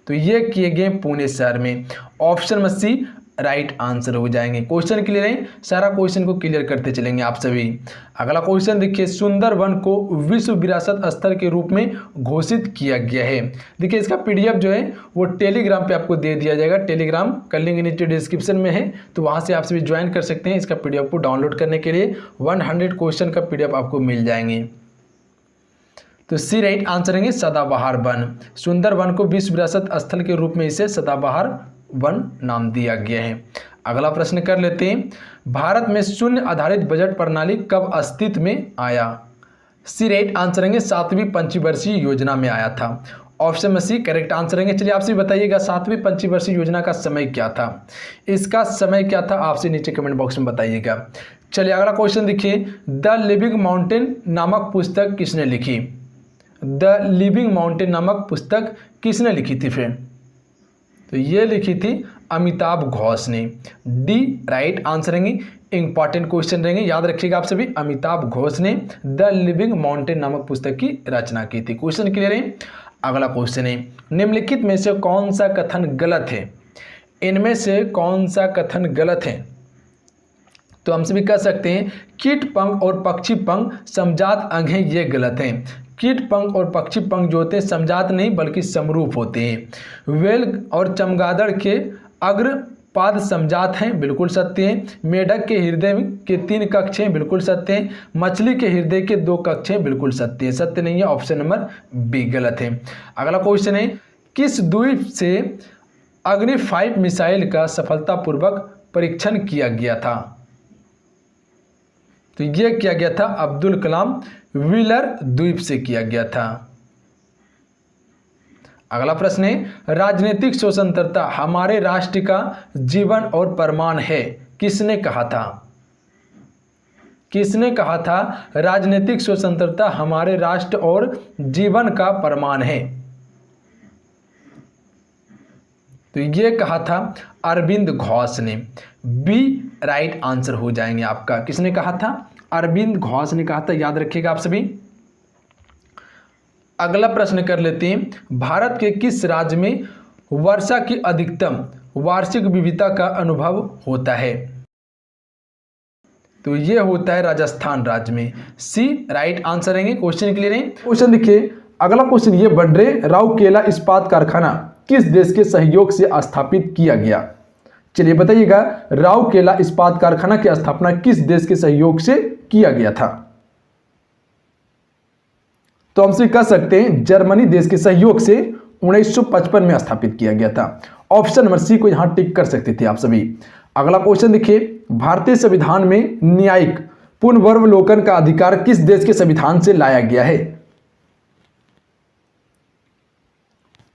तो ये किए गए पुणे शहर में। ऑप्शन में सी राइट आंसर हो जाएंगे। क्वेश्चन क्लियर है, सारा क्वेश्चन को क्लियर करते चलेंगे आप सभी। अगला क्वेश्चन देखिए, सुंदरवन को विश्व विरासत स्थल के रूप में घोषित किया गया है। देखिए इसका पीडीएफ जो है वो टेलीग्राम पे आपको दे दिया जाएगा। टेलीग्राम का लिंक नीचे डिस्क्रिप्शन में है, तो वहां से आप सभी ज्वाइन कर सकते हैं। इसका पीडीएफ को डाउनलोड करने के लिए 100 क्वेश्चन का पीडीएफ आपको मिल जाएंगे। तो सी राइट आंसर है सदाबहार वन। सुंदरवन को विश्व विरासत स्थल के रूप में इसे सदाबहार वन नाम दिया गया है। अगला प्रश्न कर लेते हैं, भारत में शून्य आधारित बजट प्रणाली कब अस्तित्व में आया? सी राइट आंसर है 7वीं पंचवर्षीय योजना में आया था। ऑप्शन में सी करेक्ट आंसर है। चलिए आपसे बताइएगा 7वीं पंचवर्षीय योजना का समय क्या था? इसका समय क्या था आपसे नीचे कमेंट बॉक्स में बताइएगा। चलिए अगला क्वेश्चन देखिए, द लिविंग माउंटेन नामक पुस्तक किसने लिखी? द लिविंग माउंटेन नामक पुस्तक किसने लिखी थी फ्रेंड? तो ये लिखी थी अमिताभ घोष ने। डी राइट आंसर रहेंगे। इंपॉर्टेंट क्वेश्चन रहेंगे, याद रखिएगा आप सभी। अमिताभ घोष ने द लिविंग माउंटेन नामक पुस्तक की रचना की थी। क्वेश्चन क्लियर है। अगला क्वेश्चन है, निम्नलिखित में से कौन सा कथन गलत है? इनमें से कौन सा कथन गलत है? तो हम सभी कह सकते हैं कीट पंख और पक्षी पंख समजात अंग हैं, ये गलत हैं। कीट पंख और पक्षी पंख जो होते हैं समजात नहीं बल्कि समरूप होते हैं। वेल और चमगादड़ के अग्र पाद समजात हैं, बिल्कुल सत्य है। मेढक के हृदय के 3 कक्ष हैं, बिल्कुल सत्य है। मछली के हृदय के 2 कक्ष हैं, बिल्कुल सत्य है। सत्य नहीं है, ऑप्शन नंबर बी गलत है। अगला क्वेश्चन है, किस द्वीप से अग्नि 5 मिसाइल का सफलतापूर्वक परीक्षण किया गया था? तो यह किया गया था अब्दुल कलाम व्हीलर द्वीप से किया गया था। अगला प्रश्न है, राजनीतिक स्वतंत्रता हमारे राष्ट्र का जीवन और प्रमाण है, किसने कहा था? किसने कहा था राजनीतिक स्वतंत्रता हमारे राष्ट्र और जीवन का प्रमाण है? तो ये कहा था अरविंद घोष ने। बी राइट आंसर हो जाएंगे आपका। किसने कहा था? अरविंद घोष ने कहा था, याद रखिएगा आप सभी। अगला प्रश्न कर लेते हैं, भारत के किस राज्य में वर्षा की अधिकतम वार्षिक विविधता का अनुभव होता है? तो ये होता है राजस्थान राज्य में। सी राइट आंसर रहेंगे। क्वेश्चन क्लियर है। क्वेश्चन देखिए, अगला क्वेश्चन ये बढ़ रहे, राउरकेला इस्पात कारखाना किस देश के सहयोग से स्थापित किया गया? चलिए बताइएगा, राउरकेला इस्पात कारखाना की स्थापना किस देश के सहयोग से किया गया था? तो हमसे कह सकते हैं जर्मनी देश के सहयोग से 1955 में स्थापित किया गया था। ऑप्शन नंबर सी को यहां टिक कर सकते थे आप सभी। अगला क्वेश्चन देखिए, भारतीय संविधान में न्यायिक पुनर्वलोकन का अधिकार किस देश के संविधान से लाया गया है?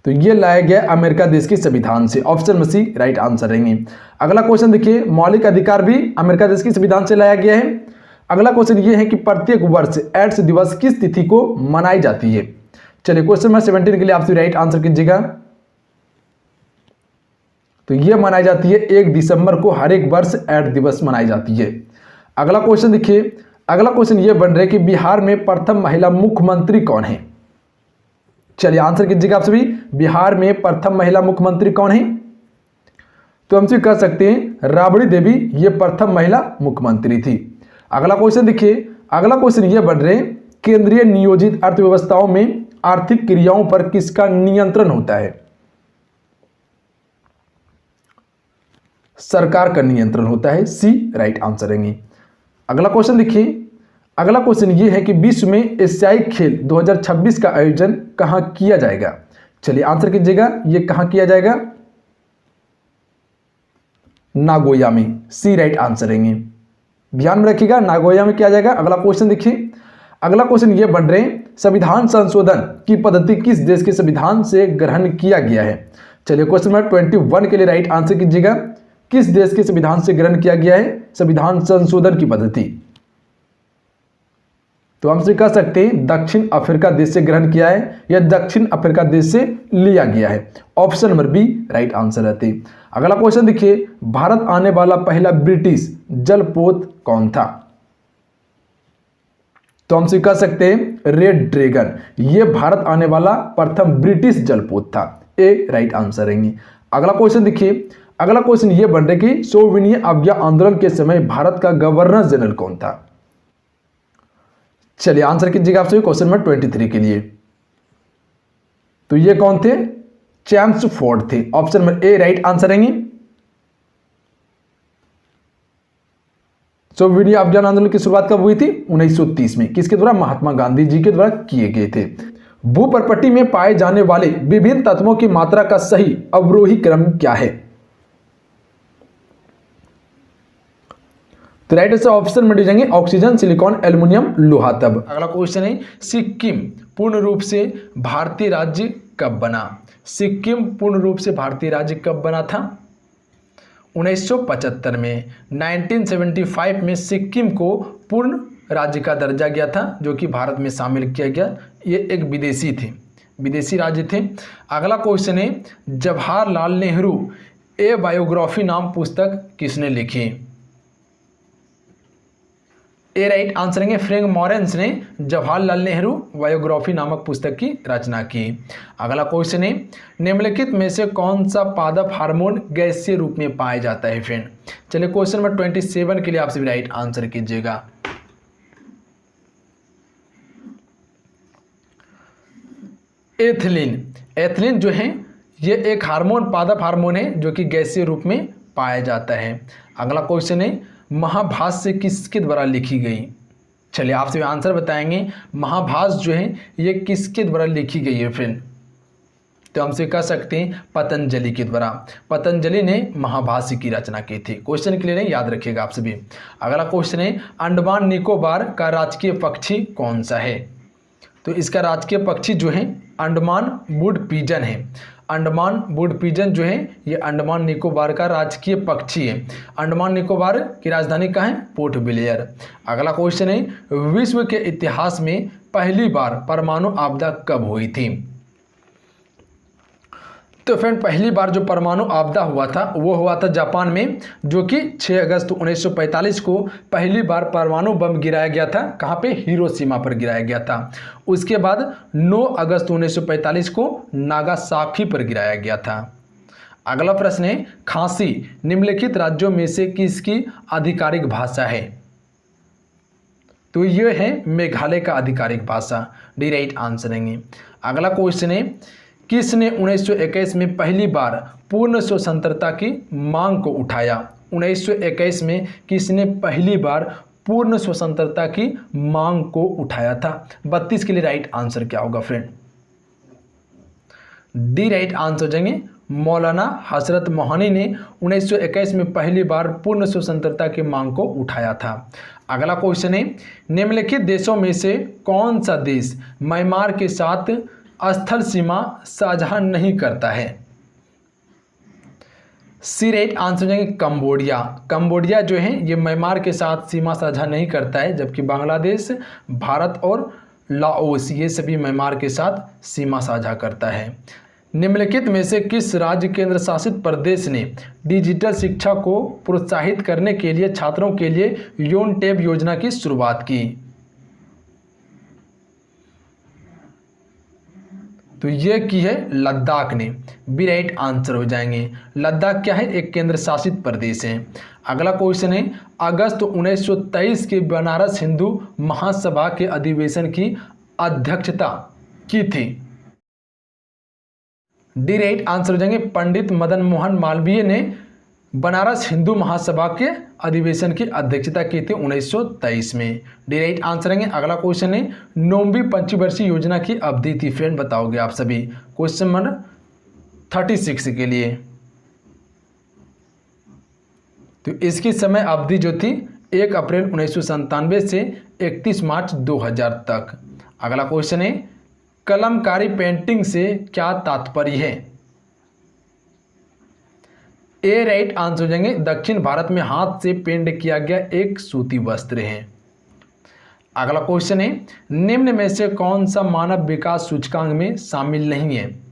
तो यह लाया गया अमेरिका देश के संविधान से। ऑप्शन में सी राइट आंसर रहेंगे। अगला क्वेश्चन देखिए, मौलिक अधिकार भी अमेरिका देश के संविधान से लाया गया है। अगला क्वेश्चन ये है कि प्रत्येक वर्ष एड्स दिवस किस तिथि को मनाई जाती है? चलिए क्वेश्चन नंबर 17 के लिए आप राइट आंसर कीजिएगा। तो यह मनाई जाती है 1 दिसंबर को, हर एक वर्ष एड्स दिवस मनाई जाती है। अगला क्वेश्चन देखिए, अगला क्वेश्चन यह बन रहा है कि बिहार में प्रथम महिला मुख्यमंत्री कौन है? चलिए आंसर कीजिएगा आप सभी। बिहार में प्रथम महिला मुख्यमंत्री कौन है? तो हमसे कह सकते हैं राबड़ी देवी, ये प्रथम महिला मुख्यमंत्री थी। अगला क्वेश्चन देखिए, अगला क्वेश्चन ये बन रहे, केंद्रीय नियोजित अर्थव्यवस्थाओं में आर्थिक क्रियाओं पर किसका नियंत्रण होता है? सरकार का नियंत्रण होता है। सी राइट आंसर रहेंगे। अगला क्वेश्चन देखिए, अगला क्वेश्चन ये है कि विश्व में एशियाई खेल 2026 का आयोजन कहां किया जाएगा? चलिए आंसर कीजिएगा, ये कहां किया जाएगा? नागोया में। सी राइट आंसर रहेंगे। ध्यान में रखिएगा, नागोया में किया जाएगा। अगला क्वेश्चन देखिए, अगला क्वेश्चन ये बन रहे, संविधान संशोधन की पद्धति किस देश के संविधान से ग्रहण किया गया है? चलिए क्वेश्चन नंबर 21 के लिए राइट आंसर कीजिएगा। किस देश के संविधान से ग्रहण किया गया है संविधान संशोधन की पद्धति? तो हमसे कह सकते हैं दक्षिण अफ्रीका देश से ग्रहण किया है या दक्षिण अफ्रीका देश से लिया गया है। Option number B right answer रहते। अगला क्वेश्चन देखिए, भारत आने वाला पहला ब्रिटिश जलपोत कौन था? तो हमसे कह सकते हैं रेड ड्रैगन, ये भारत आने वाला प्रथम ब्रिटिश जलपोत था। ए राइट आंसर रहेंगे। अगला क्वेश्चन देखिए, अगला क्वेश्चन ये बन रहा है कि सविनय अवज्ञा आंदोलन के समय भारत का गवर्नर जनरल कौन था? चलिए आंसर कीजिएगा आप सभी क्वेश्चन नंबर 23 के लिए। तो ये कौन थे? चैम्सफोर्ड थे। Option number A right answer रहेंगे। सविनय अभियान आंदोलन की शुरुआत कब हुई थी? 1930 में। किसके द्वारा? महात्मा गांधी जी के द्वारा किए गए थे। भूप्रपट्टी में पाए जाने वाले विभिन्न तत्वों की मात्रा का सही अवरोही क्रम क्या है? तो राइट आंसर ऑप्शन में जाएंगे ऑक्सीजन, सिलिकॉन, एल्युमिनियम, लोहा। तब अगला क्वेश्चन है, सिक्किम पूर्ण रूप से भारतीय राज्य कब बना? सिक्किम पूर्ण रूप से भारतीय राज्य कब बना था? 1975 में। 1975 में सिक्किम को पूर्ण राज्य का दर्जा गया था, जो कि भारत में शामिल किया गया। ये एक विदेशी थे, विदेशी राज्य थे। अगला क्वेश्चन है, जवाहरलाल नेहरू ए बायोग्राफी नाम पुस्तक किसने लिखी? ए राइट आंसर है फ्रैंक मॉरेंस ने जवाहरलाल नेहरू बायोग्राफी नामक पुस्तक की रचना की। अगला क्वेश्चन है, निम्नलिखित में से कौन सा पादप हार्मोन गैसीय रूप में पाया जाता है फ्रेंड? चलिए क्वेश्चन नंबर 27 के लिए आप सभी राइट आंसर कीजिएगा। एथिलीन, एथिलीन जो है ये एक हार्मोन, पादप हार्मोन है जो कि गैसीय रूप में पाया जाता है। अगला क्वेश्चन है, महाभाष्य किसके द्वारा लिखी गई? चलिए आपसे आंसर बताएंगे। महाभाष्य जो है ये किसके द्वारा लिखी गई है फ्रेंड? तो हमसे कह सकते हैं पतंजलि के द्वारा। पतंजलि ने महाभाष्य की रचना की थी। क्वेश्चन क्लियर है, याद रखिएगा आप सभी। अगला क्वेश्चन है, अंडमान निकोबार का राजकीय पक्षी कौन सा है? तो इसका राजकीय पक्षी जो है अंडमान वुड पिजन है। अंडमान वुड पिजन जो है ये अंडमान निकोबार का राजकीय पक्षी है। अंडमान निकोबार की राजधानी कहाँ है? Port Blair. अगला क्वेश्चन है, विश्व के इतिहास में पहली बार परमाणु आपदा कब हुई थी? तो फ्रेंड पहली बार जो परमाणु आपदा हुआ था वो हुआ था जापान में, जो कि 6 अगस्त 1945 को पहली बार परमाणु बम गिराया गया था। कहाँ पे? हिरोशिमा पर गिराया गया था। उसके बाद 9 अगस्त 1945 को नागासाकी पर गिराया गया था। अगला प्रश्न है, खांसी निम्नलिखित राज्यों में से किसकी आधिकारिक भाषा है? तो ये है मेघालय का आधिकारिक भाषा। डी राइट आंसर रहेंगे। अगला क्वेश्चन है, किसने 1921 में पहली बार पूर्ण स्वतंत्रता की मांग को उठाया? 1921 में किसने पहली बार पूर्ण स्वतंत्रता की मांग को उठाया था? 32 के लिए राइट आंसर क्या होगा फ्रेंड? डी राइट आंसर हो जाएंगे मौलाना हजरत मोहनी ने 1921 में पहली बार पूर्ण स्वतंत्रता की मांग को उठाया था। अगला क्वेश्चन है, निम्नलिखित देशों में से कौन सा देश म्यांमार के साथ स्थल सीमा साझा नहीं करता है? सी राइट आंसर हो जाएंगे कंबोडिया। कंबोडिया जो है ये म्यांमार के साथ सीमा साझा नहीं करता है, जबकि बांग्लादेश, भारत और लाओस ये सभी म्यांमार के साथ सीमा साझा करता है। निम्नलिखित में से किस राज्य केंद्र शासित प्रदेश ने डिजिटल शिक्षा को प्रोत्साहित करने के लिए छात्रों के लिए योन टैब योजना की शुरुआत की? तो ये की है लद्दाख ने। बी राइट आंसर हो जाएंगे। लद्दाख क्या है? एक केंद्र शासित प्रदेश है। अगला क्वेश्चन है, अगस्त 1923 के बनारस हिंदू महासभा के अधिवेशन की अध्यक्षता की थी? डी राइट आंसर हो जाएंगे पंडित मदन मोहन मालवीय ने बनारस हिंदू महासभा के अधिवेशन की अध्यक्षता की थी 1923 में। डी राइट आंसर है। अगला क्वेश्चन है, 9वीं पंचवर्षीय योजना की अवधि थी फ्रेंड, बताओगे आप सभी। क्वेश्चन नंबर 36 के लिए। तो इसकी समय अवधि जो थी 1 अप्रैल 1997 से 31 मार्च 2000 तक। अगला क्वेश्चन है, कलमकारी पेंटिंग से क्या तात्पर्य है? ए राइट आंसर हो जाएंगे दक्षिण भारत में हाथ से पेंट किया गया एक सूती वस्त्र है। अगला क्वेश्चन है, निम्न में से कौन सा मानव विकास सूचकांक में शामिल नहीं है?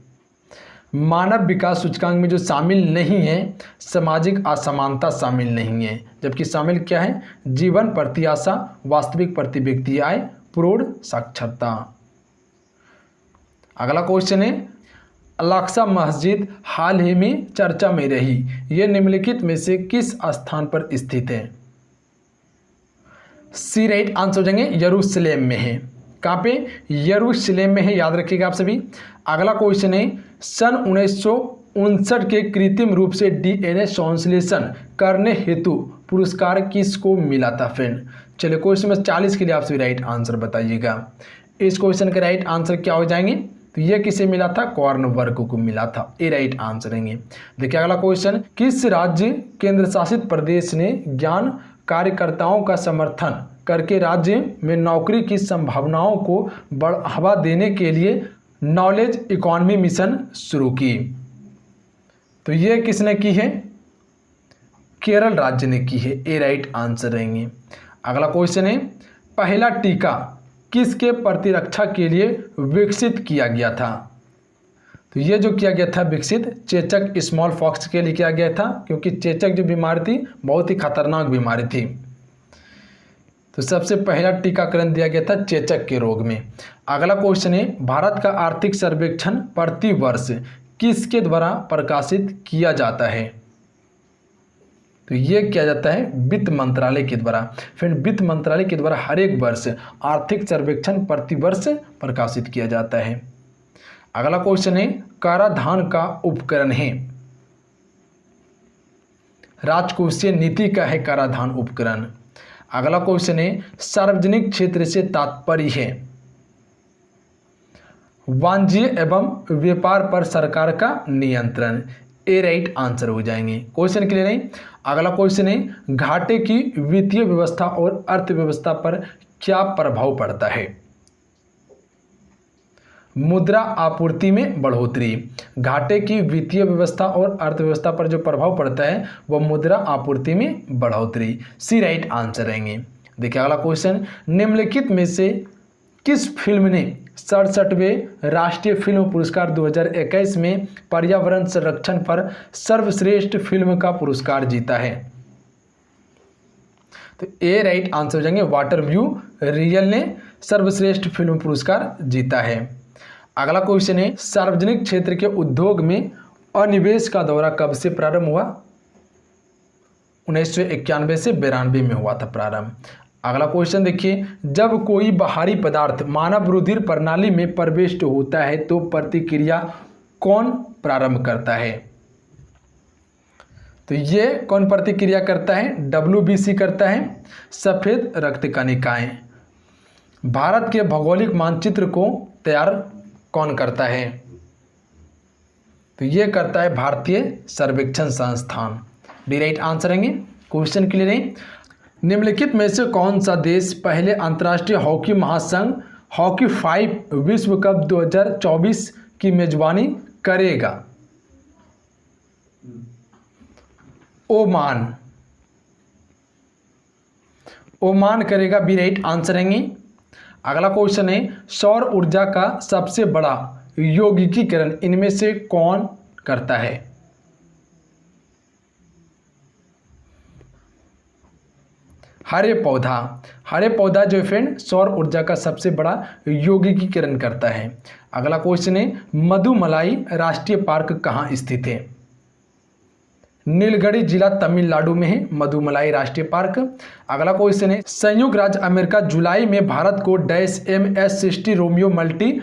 मानव विकास सूचकांक में जो शामिल नहीं है, सामाजिक असमानता शामिल नहीं है, जबकि शामिल क्या है? जीवन प्रत्याशा, वास्तविक प्रति व्यक्ति आय, प्रौढ़ साक्षरता। अगला क्वेश्चन है, अल-अक्सा मस्जिद हाल ही में चर्चा में रही, यह निम्नलिखित में से किस स्थान पर स्थित है? सी राइट आंसर हो जाएंगे, यरूशलेम में है। कहाँ पे? यरूशलेम में है, याद रखिएगा आप सभी। अगला क्वेश्चन है, सन 1959 के कृत्रिम रूप से DNA संश्लेषण करने हेतु पुरस्कार किसको मिला था फ्रेंड? चलिए क्वेश्चन नंबर 40 के लिए आप सभी राइट आंसर बताइएगा। इस क्वेश्चन के राइट आंसर क्या हो जाएंगे? तो ये किसे मिला था? कॉर्नवर्ग को मिला था, ये राइट आंसर रहेंगे। देखिए अगला क्वेश्चन, किस राज्य केंद्र शासित प्रदेश ने ज्ञान कार्यकर्ताओं का समर्थन करके राज्य में नौकरी की संभावनाओं को बढ़ावा देने के लिए नॉलेज इकोनॉमी मिशन शुरू की? तो ये किसने की है? केरल राज्य ने की है, ये राइट आंसर रहेंगे। अगला क्वेश्चन है, पहला टीका किसके प्रतिरक्षा के लिए विकसित किया गया था? तो ये जो किया गया था विकसित, चेचक स्मॉल पॉक्स के लिए किया गया था, क्योंकि चेचक जो बीमारी थी बहुत ही खतरनाक बीमारी थी। तो सबसे पहला टीकाकरण दिया गया था चेचक के रोग में। अगला क्वेश्चन है, भारत का आर्थिक सर्वेक्षण प्रति वर्ष किसके द्वारा प्रकाशित किया जाता है? तो ये किया जाता है वित्त मंत्रालय के द्वारा। फिर वित्त मंत्रालय के द्वारा हर एक वर्ष आर्थिक सर्वेक्षण प्रति वर्ष प्रकाशित किया जाता है। अगला क्वेश्चन है, कराधान का उपकरण है? राजकोषीय नीति का है कराधान उपकरण। अगला क्वेश्चन है, सार्वजनिक क्षेत्र से तात्पर्य है? वाणिज्य एवं व्यापार पर सरकार का नियंत्रण, ए राइट आंसर हो जाएंगे। क्वेश्चन क्लियर है? अगला क्वेश्चन है, घाटे की वित्तीय व्यवस्था और अर्थव्यवस्था पर क्या प्रभाव पड़ता है? मुद्रा आपूर्ति में बढ़ोतरी। घाटे की वित्तीय व्यवस्था और अर्थव्यवस्था पर जो प्रभाव पड़ता है वह मुद्रा आपूर्ति में बढ़ोतरी, सी राइट आंसर रहेंगे। देखिए अगला क्वेश्चन, निम्नलिखित में से किस फिल्म ने 67वें राष्ट्रीय फिल्म पुरस्कार 2021 में पर्यावरण संरक्षण पर सर्वश्रेष्ठ फिल्म का पुरस्कार जीता है? तो ए राइट आंसर हो जाएंगे, वाटर व्यू रियल ने सर्वश्रेष्ठ फिल्म पुरस्कार जीता है। अगला क्वेश्चन है, सार्वजनिक क्षेत्र के उद्योग में अनिवेश का दौरा कब से प्रारंभ हुआ? 1991 से 92 में हुआ था प्रारंभ। अगला क्वेश्चन देखिए, जब कोई बाहरी पदार्थ मानव रुधिर प्रणाली में प्रविष्ट होता है तो प्रतिक्रिया कौन प्रारंभ करता है? तो ये कौन प्रतिक्रिया करता है? WBC करता है, सफेद रक्त कणिकाएं। भारत के भौगोलिक मानचित्र को तैयार कौन करता है? तो ये करता है भारतीय सर्वेक्षण संस्थान, डी राइट आंसर रहेंगे। क्वेश्चन क्लियर है? निम्नलिखित में से कौन सा देश पहले अंतर्राष्ट्रीय हॉकी महासंघ हॉकी 5 विश्व कप 2024 की मेजबानी करेगा? ओमान। ओमान करेगा, बी राइट आंसर रहेंगे। अगला क्वेश्चन है, सौर ऊर्जा का सबसे बड़ा यौगिकीकरण इनमें से कौन करता है? हरे पौधा। हरे पौधा जो फ्रेंड सौर ऊर्जा का सबसे बड़ा यौगिकीकरण करता है। अगला क्वेश्चन है, मधुमलाई राष्ट्रीय पार्क कहाँ स्थित है? नीलगिरी जिला तमिलनाडु में है मधुमलाई राष्ट्रीय पार्क। अगला क्वेश्चन है, संयुक्त राज्य अमेरिका जुलाई में भारत को -MS-60 Romeo multi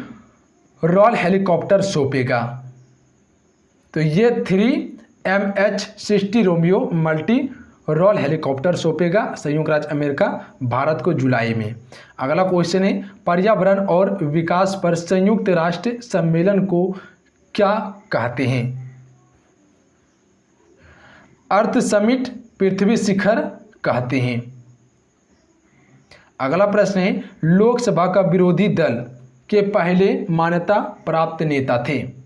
roll helicopter सौंपेगा? तो ये 3MH-60 Romeo multi roll helicopter सौंपेगा संयुक्त राज्य अमेरिका भारत को जुलाई में। अगला क्वेश्चन है, पर्यावरण और विकास पर संयुक्त राष्ट्र सम्मेलन को क्या कहते हैं? अर्थ समिट, पृथ्वी शिखर कहते हैं। अगला प्रश्न है, लोकसभा का विरोधी दल के पहले मान्यता प्राप्त नेता थे?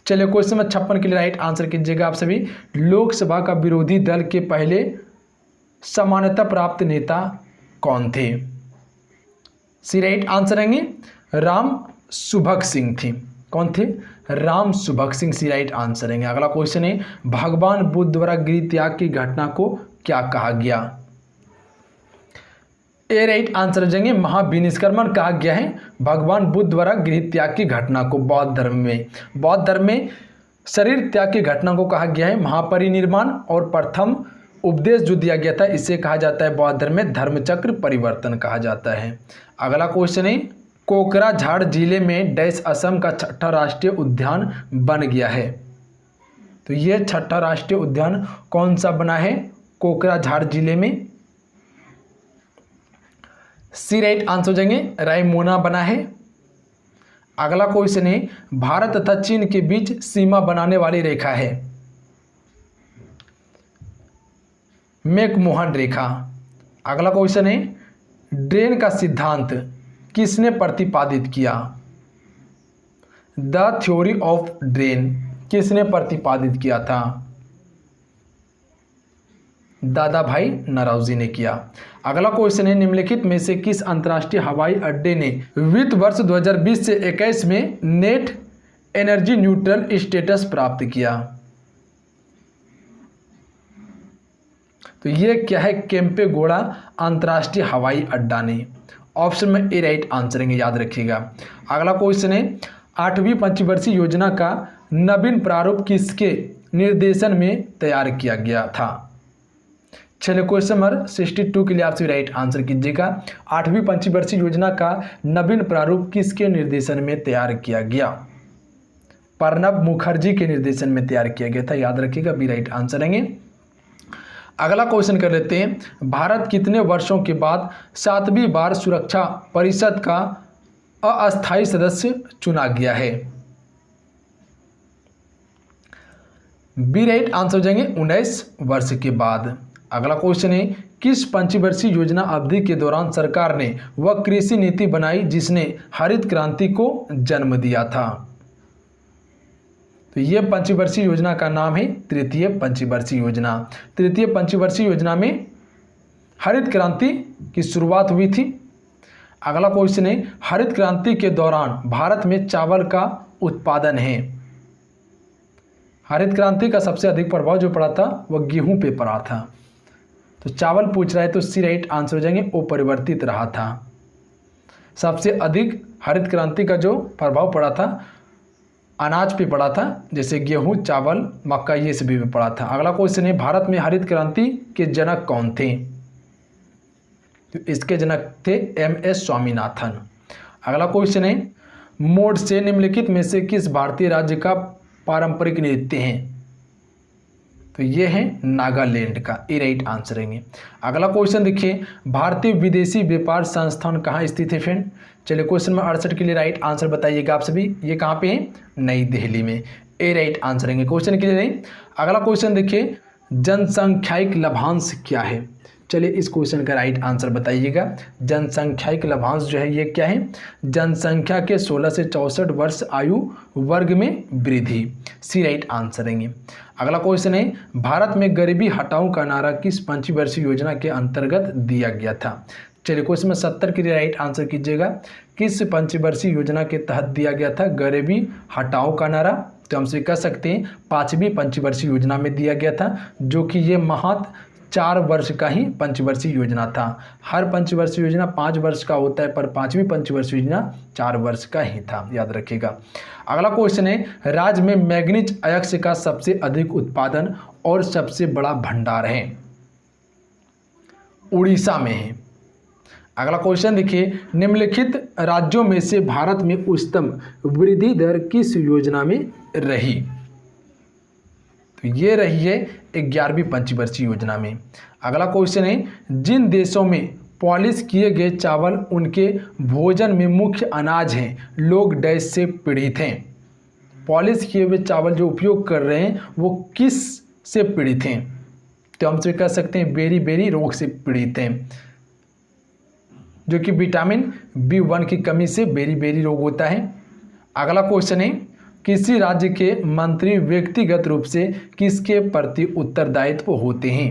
चलिए क्वेश्चन नंबर 56 के लिए राइट आंसर कीजिएगा आप सभी। लोकसभा का विरोधी दल के पहले समानता प्राप्त नेता कौन थे? सी राइट आंसर रहेंगे राम सुभग सिंह थे। कौन थे? राम सुभग सिंह सी राइट आंसर रहेंगे। अगला क्वेश्चन है भगवान बुद्ध द्वारा गृह त्याग की घटना को क्या कहा गया? ए राइट आंसर हो जाएंगे महाविनिष्क्रमण कहा गया है भगवान बुद्ध द्वारा गृह त्याग की घटना को। बौद्ध धर्म में शरीर त्याग की घटना को कहा गया है महापरिनिर्वाण, और प्रथम उपदेश जो दिया गया था इसे कहा जाता है बौद्ध धर्म में धर्मचक्र परिवर्तन कहा जाता है। अगला क्वेश्चन है कोकराझाड़ जिले में डैश असम का छठा राष्ट्रीय उद्यान बन गया है। तो यह छठा राष्ट्रीय उद्यान कौन सा बना है कोकराझाड़ जिले में? सी राइट आंसर हो जाएंगे रायमोना बना है। अगला क्वेश्चन है भारत तथा चीन के बीच सीमा बनाने वाली रेखा है मैकमोहन रेखा। अगला क्वेश्चन है ड्रेन का सिद्धांत किसने प्रतिपादित किया? द थ्योरी ऑफ ड्रेन किसने प्रतिपादित किया था? दादा भाई नौरोजी ने किया। अगला क्वेश्चन है निम्नलिखित में से किस अंतर्राष्ट्रीय हवाई अड्डे ने वित्त वर्ष 2020 से 21 में नेट एनर्जी न्यूट्रल स्टेटस प्राप्त किया? तो ये क्या है केम्पेगौड़ा अंतर्राष्ट्रीय हवाई अड्डा ने। ऑप्शन में ए राइट आंसर है, याद रखिएगा। अगला क्वेश्चन है 8वीं पंचवर्षीय योजना का नवीन प्रारूप किसके निर्देशन में तैयार किया गया था? चलिए क्वेश्चन नंबर 62 के लिए आपसे राइट आंसर कीजिएगा। 8वीं पंचवर्षीय योजना का नवीन प्रारूप किसके निर्देशन में तैयार किया गया? प्रणब मुखर्जी के निर्देशन में तैयार किया गया था, याद रखिएगा, बी राइट आंसर रहेंगे। अगला क्वेश्चन कर लेते हैं भारत कितने वर्षों के बाद 7वीं बार सुरक्षा परिषद का अस्थायी सदस्य चुना गया है? बी राइट आंसर हो जाएंगे 19 वर्ष के बाद। अगला क्वेश्चन है किस पंचवर्षीय योजना अवधि के दौरान सरकार ने वह कृषि नीति बनाई जिसने हरित क्रांति को जन्म दिया था? तो यह पंचवर्षीय योजना का नाम है तृतीय पंचवर्षीय योजना। तृतीय पंचवर्षीय योजना में हरित क्रांति की शुरुआत हुई थी। अगला क्वेश्चन है हरित क्रांति के दौरान भारत में चावल का उत्पादन है। हरित क्रांति का सबसे अधिक प्रभाव जो पड़ा था वह गेहूं पे पड़ा था। तो चावल पूछ रहा है तो सी राइट आंसर हो जाएंगे अपरिवर्तित रहा था। सबसे अधिक हरित क्रांति का जो प्रभाव पड़ा था अनाज पे पड़ा था, जैसे गेहूं, चावल, मक्का, ये सभी पे पड़ा था। अगला क्वेश्चन है भारत में हरित क्रांति के जनक कौन थे? तो इसके जनक थे एम.एस. स्वामीनाथन। अगला क्वेश्चन है मोड से निम्नलिखित में से किस भारतीय राज्य का पारंपरिक नृत्य है? तो ये है नागालैंड का, ए राइट आंसर रहेंगे। अगला क्वेश्चन देखिए भारतीय विदेशी व्यापार संस्थान कहाँ स्थित है फ्रेंड? चलिए क्वेश्चन नंबर 68 के लिए राइट आंसर बताइएगा आप सभी। ये कहाँ पे है? नई दिल्ली में, ए राइट आंसर रहेंगे क्वेश्चन के लिए। अगला क्वेश्चन देखिए जनसंख्यायिक लाभांश क्या है? चलिए इस क्वेश्चन का राइट आंसर बताइएगा। जनसंख्यायिक लाभांश जो है ये क्या है? जनसंख्या के 16 से 64 वर्ष आयु वर्ग में वृद्धि, सी राइट आंसर रहेंगे। अगला क्वेश्चन है भारत में गरीबी हटाओ का नारा किस पंचवर्षीय योजना के अंतर्गत दिया गया था? चलिए क्वेश्चन में 70 के लिए राइट आंसर कीजिएगा। किस पंचवर्षीय योजना के तहत दिया गया था गरीबी हटाओ का नारा? तो हमसे कह सकते हैं 5वीं पंचवर्षीय योजना में दिया गया था, जो कि ये महत्व 4 वर्ष का ही पंचवर्षीय योजना था। हर पंचवर्षीय योजना 5 वर्ष का होता है, पर 5वीं पंचवर्षीय योजना 4 वर्ष का ही था, याद रखिएगा। अगला क्वेश्चन है राज्य में मैग्नीज अयस्क का सबसे अधिक उत्पादन और सबसे बड़ा भंडार है? उड़ीसा में है। अगला क्वेश्चन देखिए निम्नलिखित राज्यों में से भारत में उच्चतम वृद्धि दर किस योजना में रही? तो ये रही है 11वीं पंचवर्षीय योजना में। अगला क्वेश्चन है जिन देशों में पॉलिश किए गए चावल उनके भोजन में मुख्य अनाज हैं, लोग डैश से पीड़ित हैं। पॉलिश किए हुए चावल जो उपयोग कर रहे हैं वो किस से पीड़ित हैं? तो हम कह सकते हैं बेरी रोग से पीड़ित हैं, जो कि विटामिन B1 की कमी से बेरी रोग होता है। अगला क्वेश्चन है किसी राज्य के मंत्री व्यक्तिगत रूप से किसके प्रति उत्तरदायित्व होते हैं?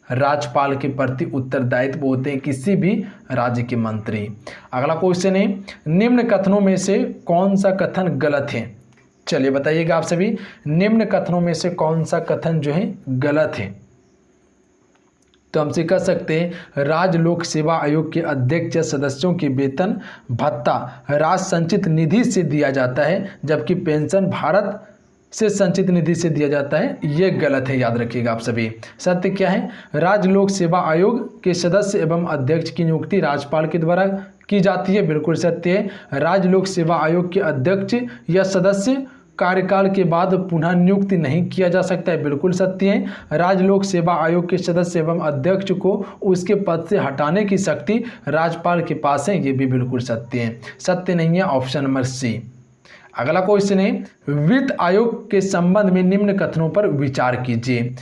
राज्यपाल के प्रति उत्तरदायित्व होते हैं किसी भी राज्य के मंत्री। अगला क्वेश्चन है, निम्न कथनों में से कौन सा कथन गलत है? चलिए बताइएगा आप सभी, निम्न कथनों में से कौन सा कथन जो है गलत है? तो हमसे कह सकते हैं राज्य लोक सेवा आयोग के अध्यक्ष या सदस्यों के वेतन भत्ता राज्य संचित निधि से दिया जाता है, जबकि पेंशन भारत से संचित निधि से दिया जाता है। ये गलत है, याद रखिएगा आप सभी। सत्य क्या है? राज्य लोक सेवा आयोग के सदस्य एवं अध्यक्ष की नियुक्ति राज्यपाल के द्वारा की जाती है, बिल्कुल सत्य है। राज्य लोक सेवा आयोग के अध्यक्ष या सदस्य कार्यकाल के बाद पुनः नियुक्ति नहीं किया जा सकता है, बिल्कुल सत्य है। राज्य लोक सेवा आयोग के सदस्य एवं अध्यक्ष को उसके पद से हटाने की शक्ति राज्यपाल के पास है, ये भी बिल्कुल सत्य है। सत्य नहीं है ऑप्शन नंबर सी। अगला क्वेश्चन है, वित्त आयोग के संबंध में निम्न कथनों पर विचार कीजिए।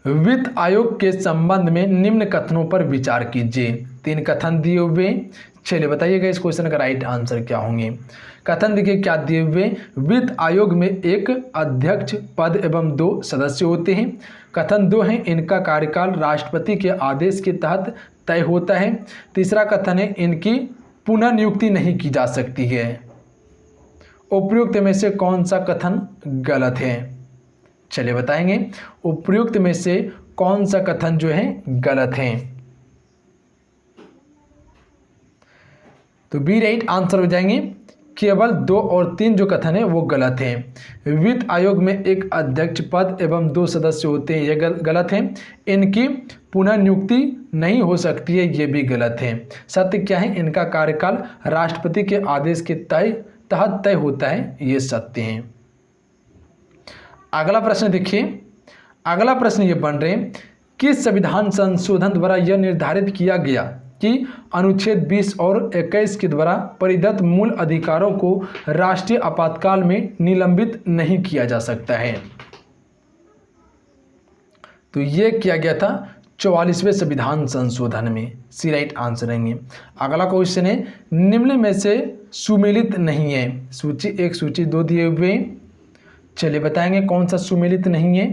वित्त आयोग के संबंध में निम्न कथनों पर विचार कीजिए। 3 कथन दिए हुए, चलिए बताइएगा इस क्वेश्चन का राइट आंसर क्या होंगे। कथन देखिए क्या दिए हुए, वित्त आयोग में एक अध्यक्ष पद एवं 2 सदस्य होते हैं। कथन 2 है, इनका कार्यकाल राष्ट्रपति के आदेश के तहत तय होता है। तीसरा कथन है, इनकी पुनः नियुक्ति नहीं की जा सकती है। उपयुक्त में से कौन सा कथन गलत है? चलिए बताएंगे उपयुक्त में से कौन सा कथन जो है गलत है। तो बी राइट आंसर हो जाएंगे। केवल 2 और 3 जो कथन है वो गलत है। वित्त आयोग में एक अध्यक्ष पद एवं 2 सदस्य होते हैं, ये गलत है। इनकी पुनः नियुक्ति नहीं हो सकती है, ये भी गलत है। सत्य क्या है? इनका कार्यकाल राष्ट्रपति के आदेश के तहत तय होता है, ये सत्य है। अगला प्रश्न देखिए, अगला प्रश्न ये बन रहे हैं, किस संविधान संशोधन द्वारा यह निर्धारित किया गया कि अनुच्छेद 20 और 21 के द्वारा परिदत्त मूल अधिकारों को राष्ट्रीय आपातकाल में निलंबित नहीं किया जा सकता है? तो यह किया गया था 44वें संविधान संशोधन में, सी राइट आंसर रहेंगे। अगला क्वेश्चन है, निम्न में से सुमेलित नहीं है। सूची 1 सूची 2 दिए हुए, चलिए बताएंगे कौन सा सुमेलित नहीं है।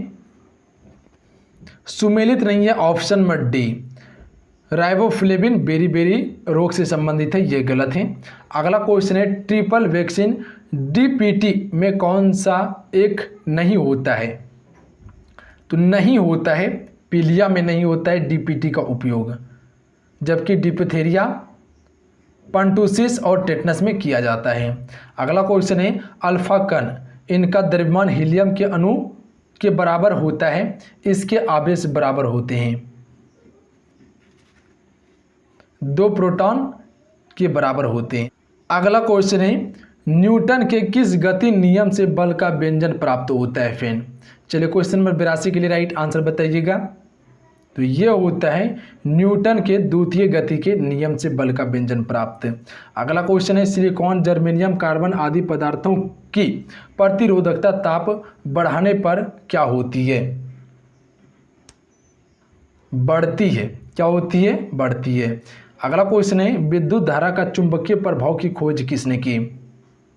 सुमेलित नहीं है ऑप्शन नंबर डी, राइबोफ्लेविन बेरी रोग से संबंधित है, ये गलत है। अगला क्वेश्चन है, ट्रिपल वैक्सीन डीपीटी में कौन सा एक नहीं होता है? तो नहीं होता है, पीलिया में नहीं होता है डीपीटी का उपयोग, जबकि डिप्थेरिया, पंटूसिस और टेटनस में किया जाता है। अगला क्वेश्चन है, अल्फा कण इनका द्रव्यमान हीलियम के अणु के बराबर होता है, इसके आवेश बराबर होते हैं, 2 प्रोटॉन के बराबर होते हैं। अगला क्वेश्चन है, न्यूटन के किस गति नियम से बल का व्यंजन प्राप्त होता है? फैन। चलिए क्वेश्चन नंबर 82 के लिए राइट आंसर बताइएगा। तो ये होता है न्यूटन के द्वितीय गति के नियम से बल का व्यंजन प्राप्त। अगला क्वेश्चन है, सिलिकॉन, जर्मेनियम, कार्बन आदि पदार्थों की प्रतिरोधकता ताप बढ़ाने पर क्या होती है? बढ़ती है। क्या होती है? बढ़ती है। अगला क्वेश्चन है, विद्युत धारा का चुंबकीय प्रभाव की खोज किसने की?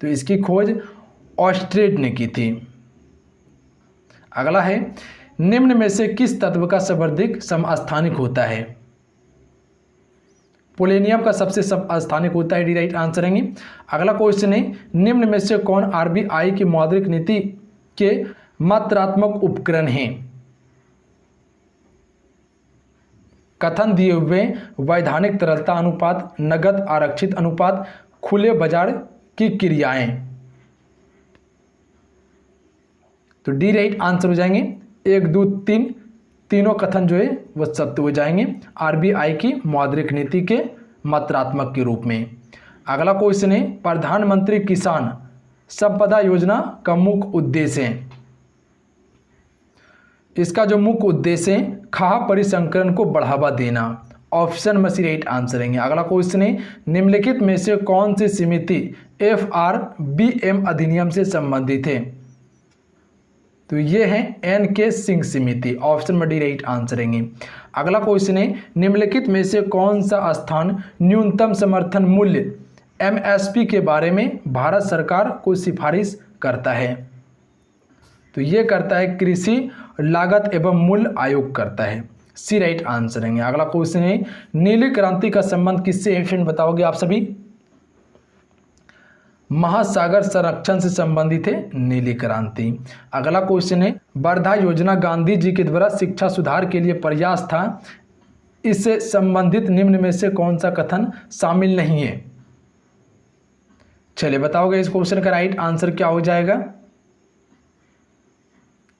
तो इसकी खोज ऑस्ट्रेट ने की थी। अगला है, निम्न में से किस तत्व का सर्वाधिक समस्थानिक होता है? पोलेनियम का सबसे समस्थानिक होता है, डी राइट आंसर रहेंगे। अगला क्वेश्चन है, निम्न में से कौन आरबीआई की मौद्रिक नीति के मात्रात्मक उपकरण हैं? कथन दिए हुए, वैधानिक तरलता अनुपात, नगद आरक्षित अनुपात, खुले बाजार की क्रियाएं। तो डी राइट आंसर हो जाएंगे। 1 2 3 तीनों कथन जो है वह सत्य हो जाएंगे आरबीआई की मौद्रिक नीति के मात्रात्मक के रूप में। अगला क्वेश्चन है, प्रधानमंत्री किसान संपदा योजना का मुख्य उद्देश्य है? इसका जो मुख्य उद्देश्य है, खाद्य परिसंकरण को बढ़ावा देना। ऑप्शन में सी राइट आंसर रहेंगे। अगला क्वेश्चन है, निम्नलिखित में से कौन सी समिति FRBM अधिनियम से संबंधित है? तो ये है NK सिंह समिति। ऑप्शन में डी राइट आंसर रहेंगे। अगला क्वेश्चन है, निम्नलिखित में से कौन सा स्थान न्यूनतम समर्थन मूल्य MSP के बारे में भारत सरकार को सिफारिश करता है? तो ये करता है कृषि लागत एवं मूल्य आयोग करता है। सी राइट आंसर रहेंगे। अगला क्वेश्चन है नीली क्रांति का संबंध किससे है फ्रेंड, बताओगे आप सभी। महासागर संरक्षण से संबंधित है नीली क्रांति। अगला क्वेश्चन है वर्धा योजना गांधी जी के द्वारा शिक्षा सुधार के लिए प्रयास था, इससे संबंधित निम्न में से कौन सा कथन शामिल नहीं है। चलिए बताओगे इस क्वेश्चन का राइट आंसर क्या हो जाएगा।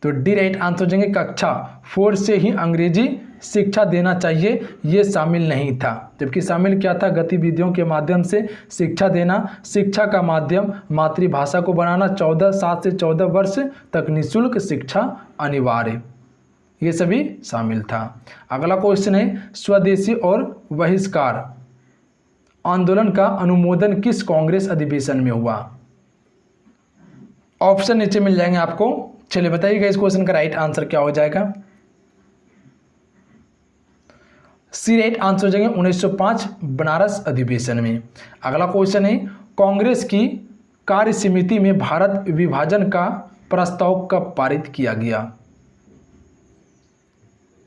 तो डी राइट आंसर हो जाएंगे कक्षा 4 से ही अंग्रेजी शिक्षा देना चाहिए, ये शामिल नहीं था। जबकि शामिल क्या था, गतिविधियों के माध्यम से शिक्षा देना, शिक्षा का माध्यम मातृभाषा को बनाना, 7 से 14 वर्ष तक निःशुल्क शिक्षा अनिवार्य, ये सभी शामिल था। अगला क्वेश्चन है स्वदेशी और बहिष्कार आंदोलन का अनुमोदन किस कांग्रेस अधिवेशन में हुआ। ऑप्शन नीचे मिल जाएंगे आपको। चलिए बताइएगा इस क्वेश्चन का राइट आंसर क्या हो जाएगा। सी राइट आंसर हो जाएंगे 1905 बनारस अधिवेशन में। अगला क्वेश्चन है कांग्रेस की कार्य समिति में भारत विभाजन का प्रस्ताव कब पारित किया गया।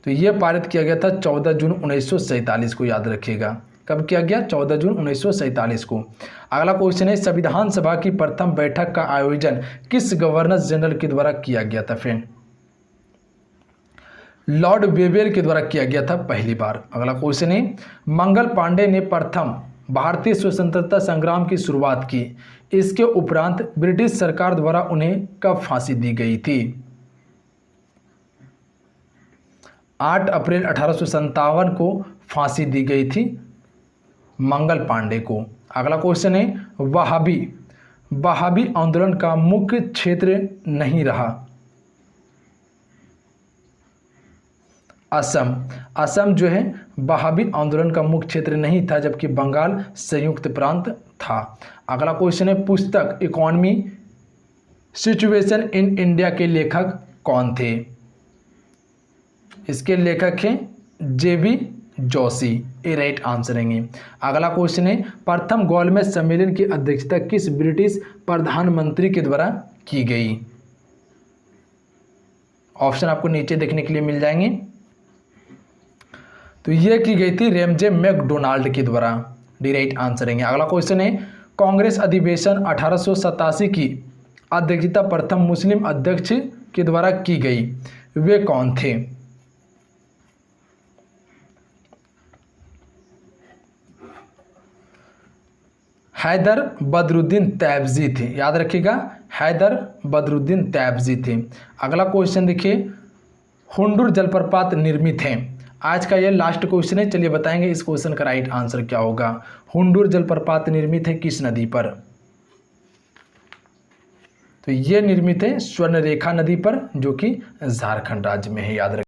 तो यह पारित किया गया था 14 जून 1947 को, याद रखिएगा कब किया गया, 14 जून 1947 को। अगला क्वेश्चन है संविधान सभा की प्रथम बैठक का आयोजन किस गवर्नर जनरल के द्वारा किया गया था फ्रेंड। लॉर्ड वेवेल के द्वारा किया गया था पहली बार। अगला क्वेश्चन है मंगल पांडे ने प्रथम भारतीय स्वतंत्रता संग्राम की शुरुआत की, इसके उपरांत ब्रिटिश सरकार द्वारा उन्हें कब फांसी दी गई थी। 8 अप्रैल 1857 को फांसी दी गई थी मंगल पांडे को। अगला क्वेश्चन है वहाबी आंदोलन का मुख्य क्षेत्र नहीं रहा। असम जो है वहाबी आंदोलन का मुख्य क्षेत्र नहीं था, जबकि बंगाल संयुक्त प्रांत था। अगला क्वेश्चन है पुस्तक इकोनॉमी सिचुएशन इन इंडिया के लेखक कौन थे। इसके लेखक हैं जेबी जोशी, ए राइट आंसर रहेंगे। अगला क्वेश्चन है प्रथम गोलमेज सम्मेलन की अध्यक्षता किस ब्रिटिश प्रधानमंत्री के द्वारा की गई। ऑप्शन आपको नीचे देखने के लिए मिल जाएंगे। तो यह की गई थी रैमजे मैकडोनाल्ड के द्वारा, डी राइट आंसर रहेंगे। अगला क्वेश्चन है कांग्रेस अधिवेशन 1887 की अध्यक्षता प्रथम मुस्लिम अध्यक्ष के द्वारा की गई, वे कौन थे। हैदर बदरुद्दीन तैयबजी थे, याद रखिएगा हैदर बदरुद्दीन तैयबजी थे। अगला क्वेश्चन देखिए हुंडुर जलप्रपात निर्मित है। आज का यह लास्ट क्वेश्चन है, चलिए बताएंगे इस क्वेश्चन का राइट आंसर क्या होगा। हुंडुर जलप्रपात निर्मित है किस नदी पर। तो यह निर्मित है स्वर्णरेखा नदी पर, जो कि झारखंड राज्य में है, याद रखिए।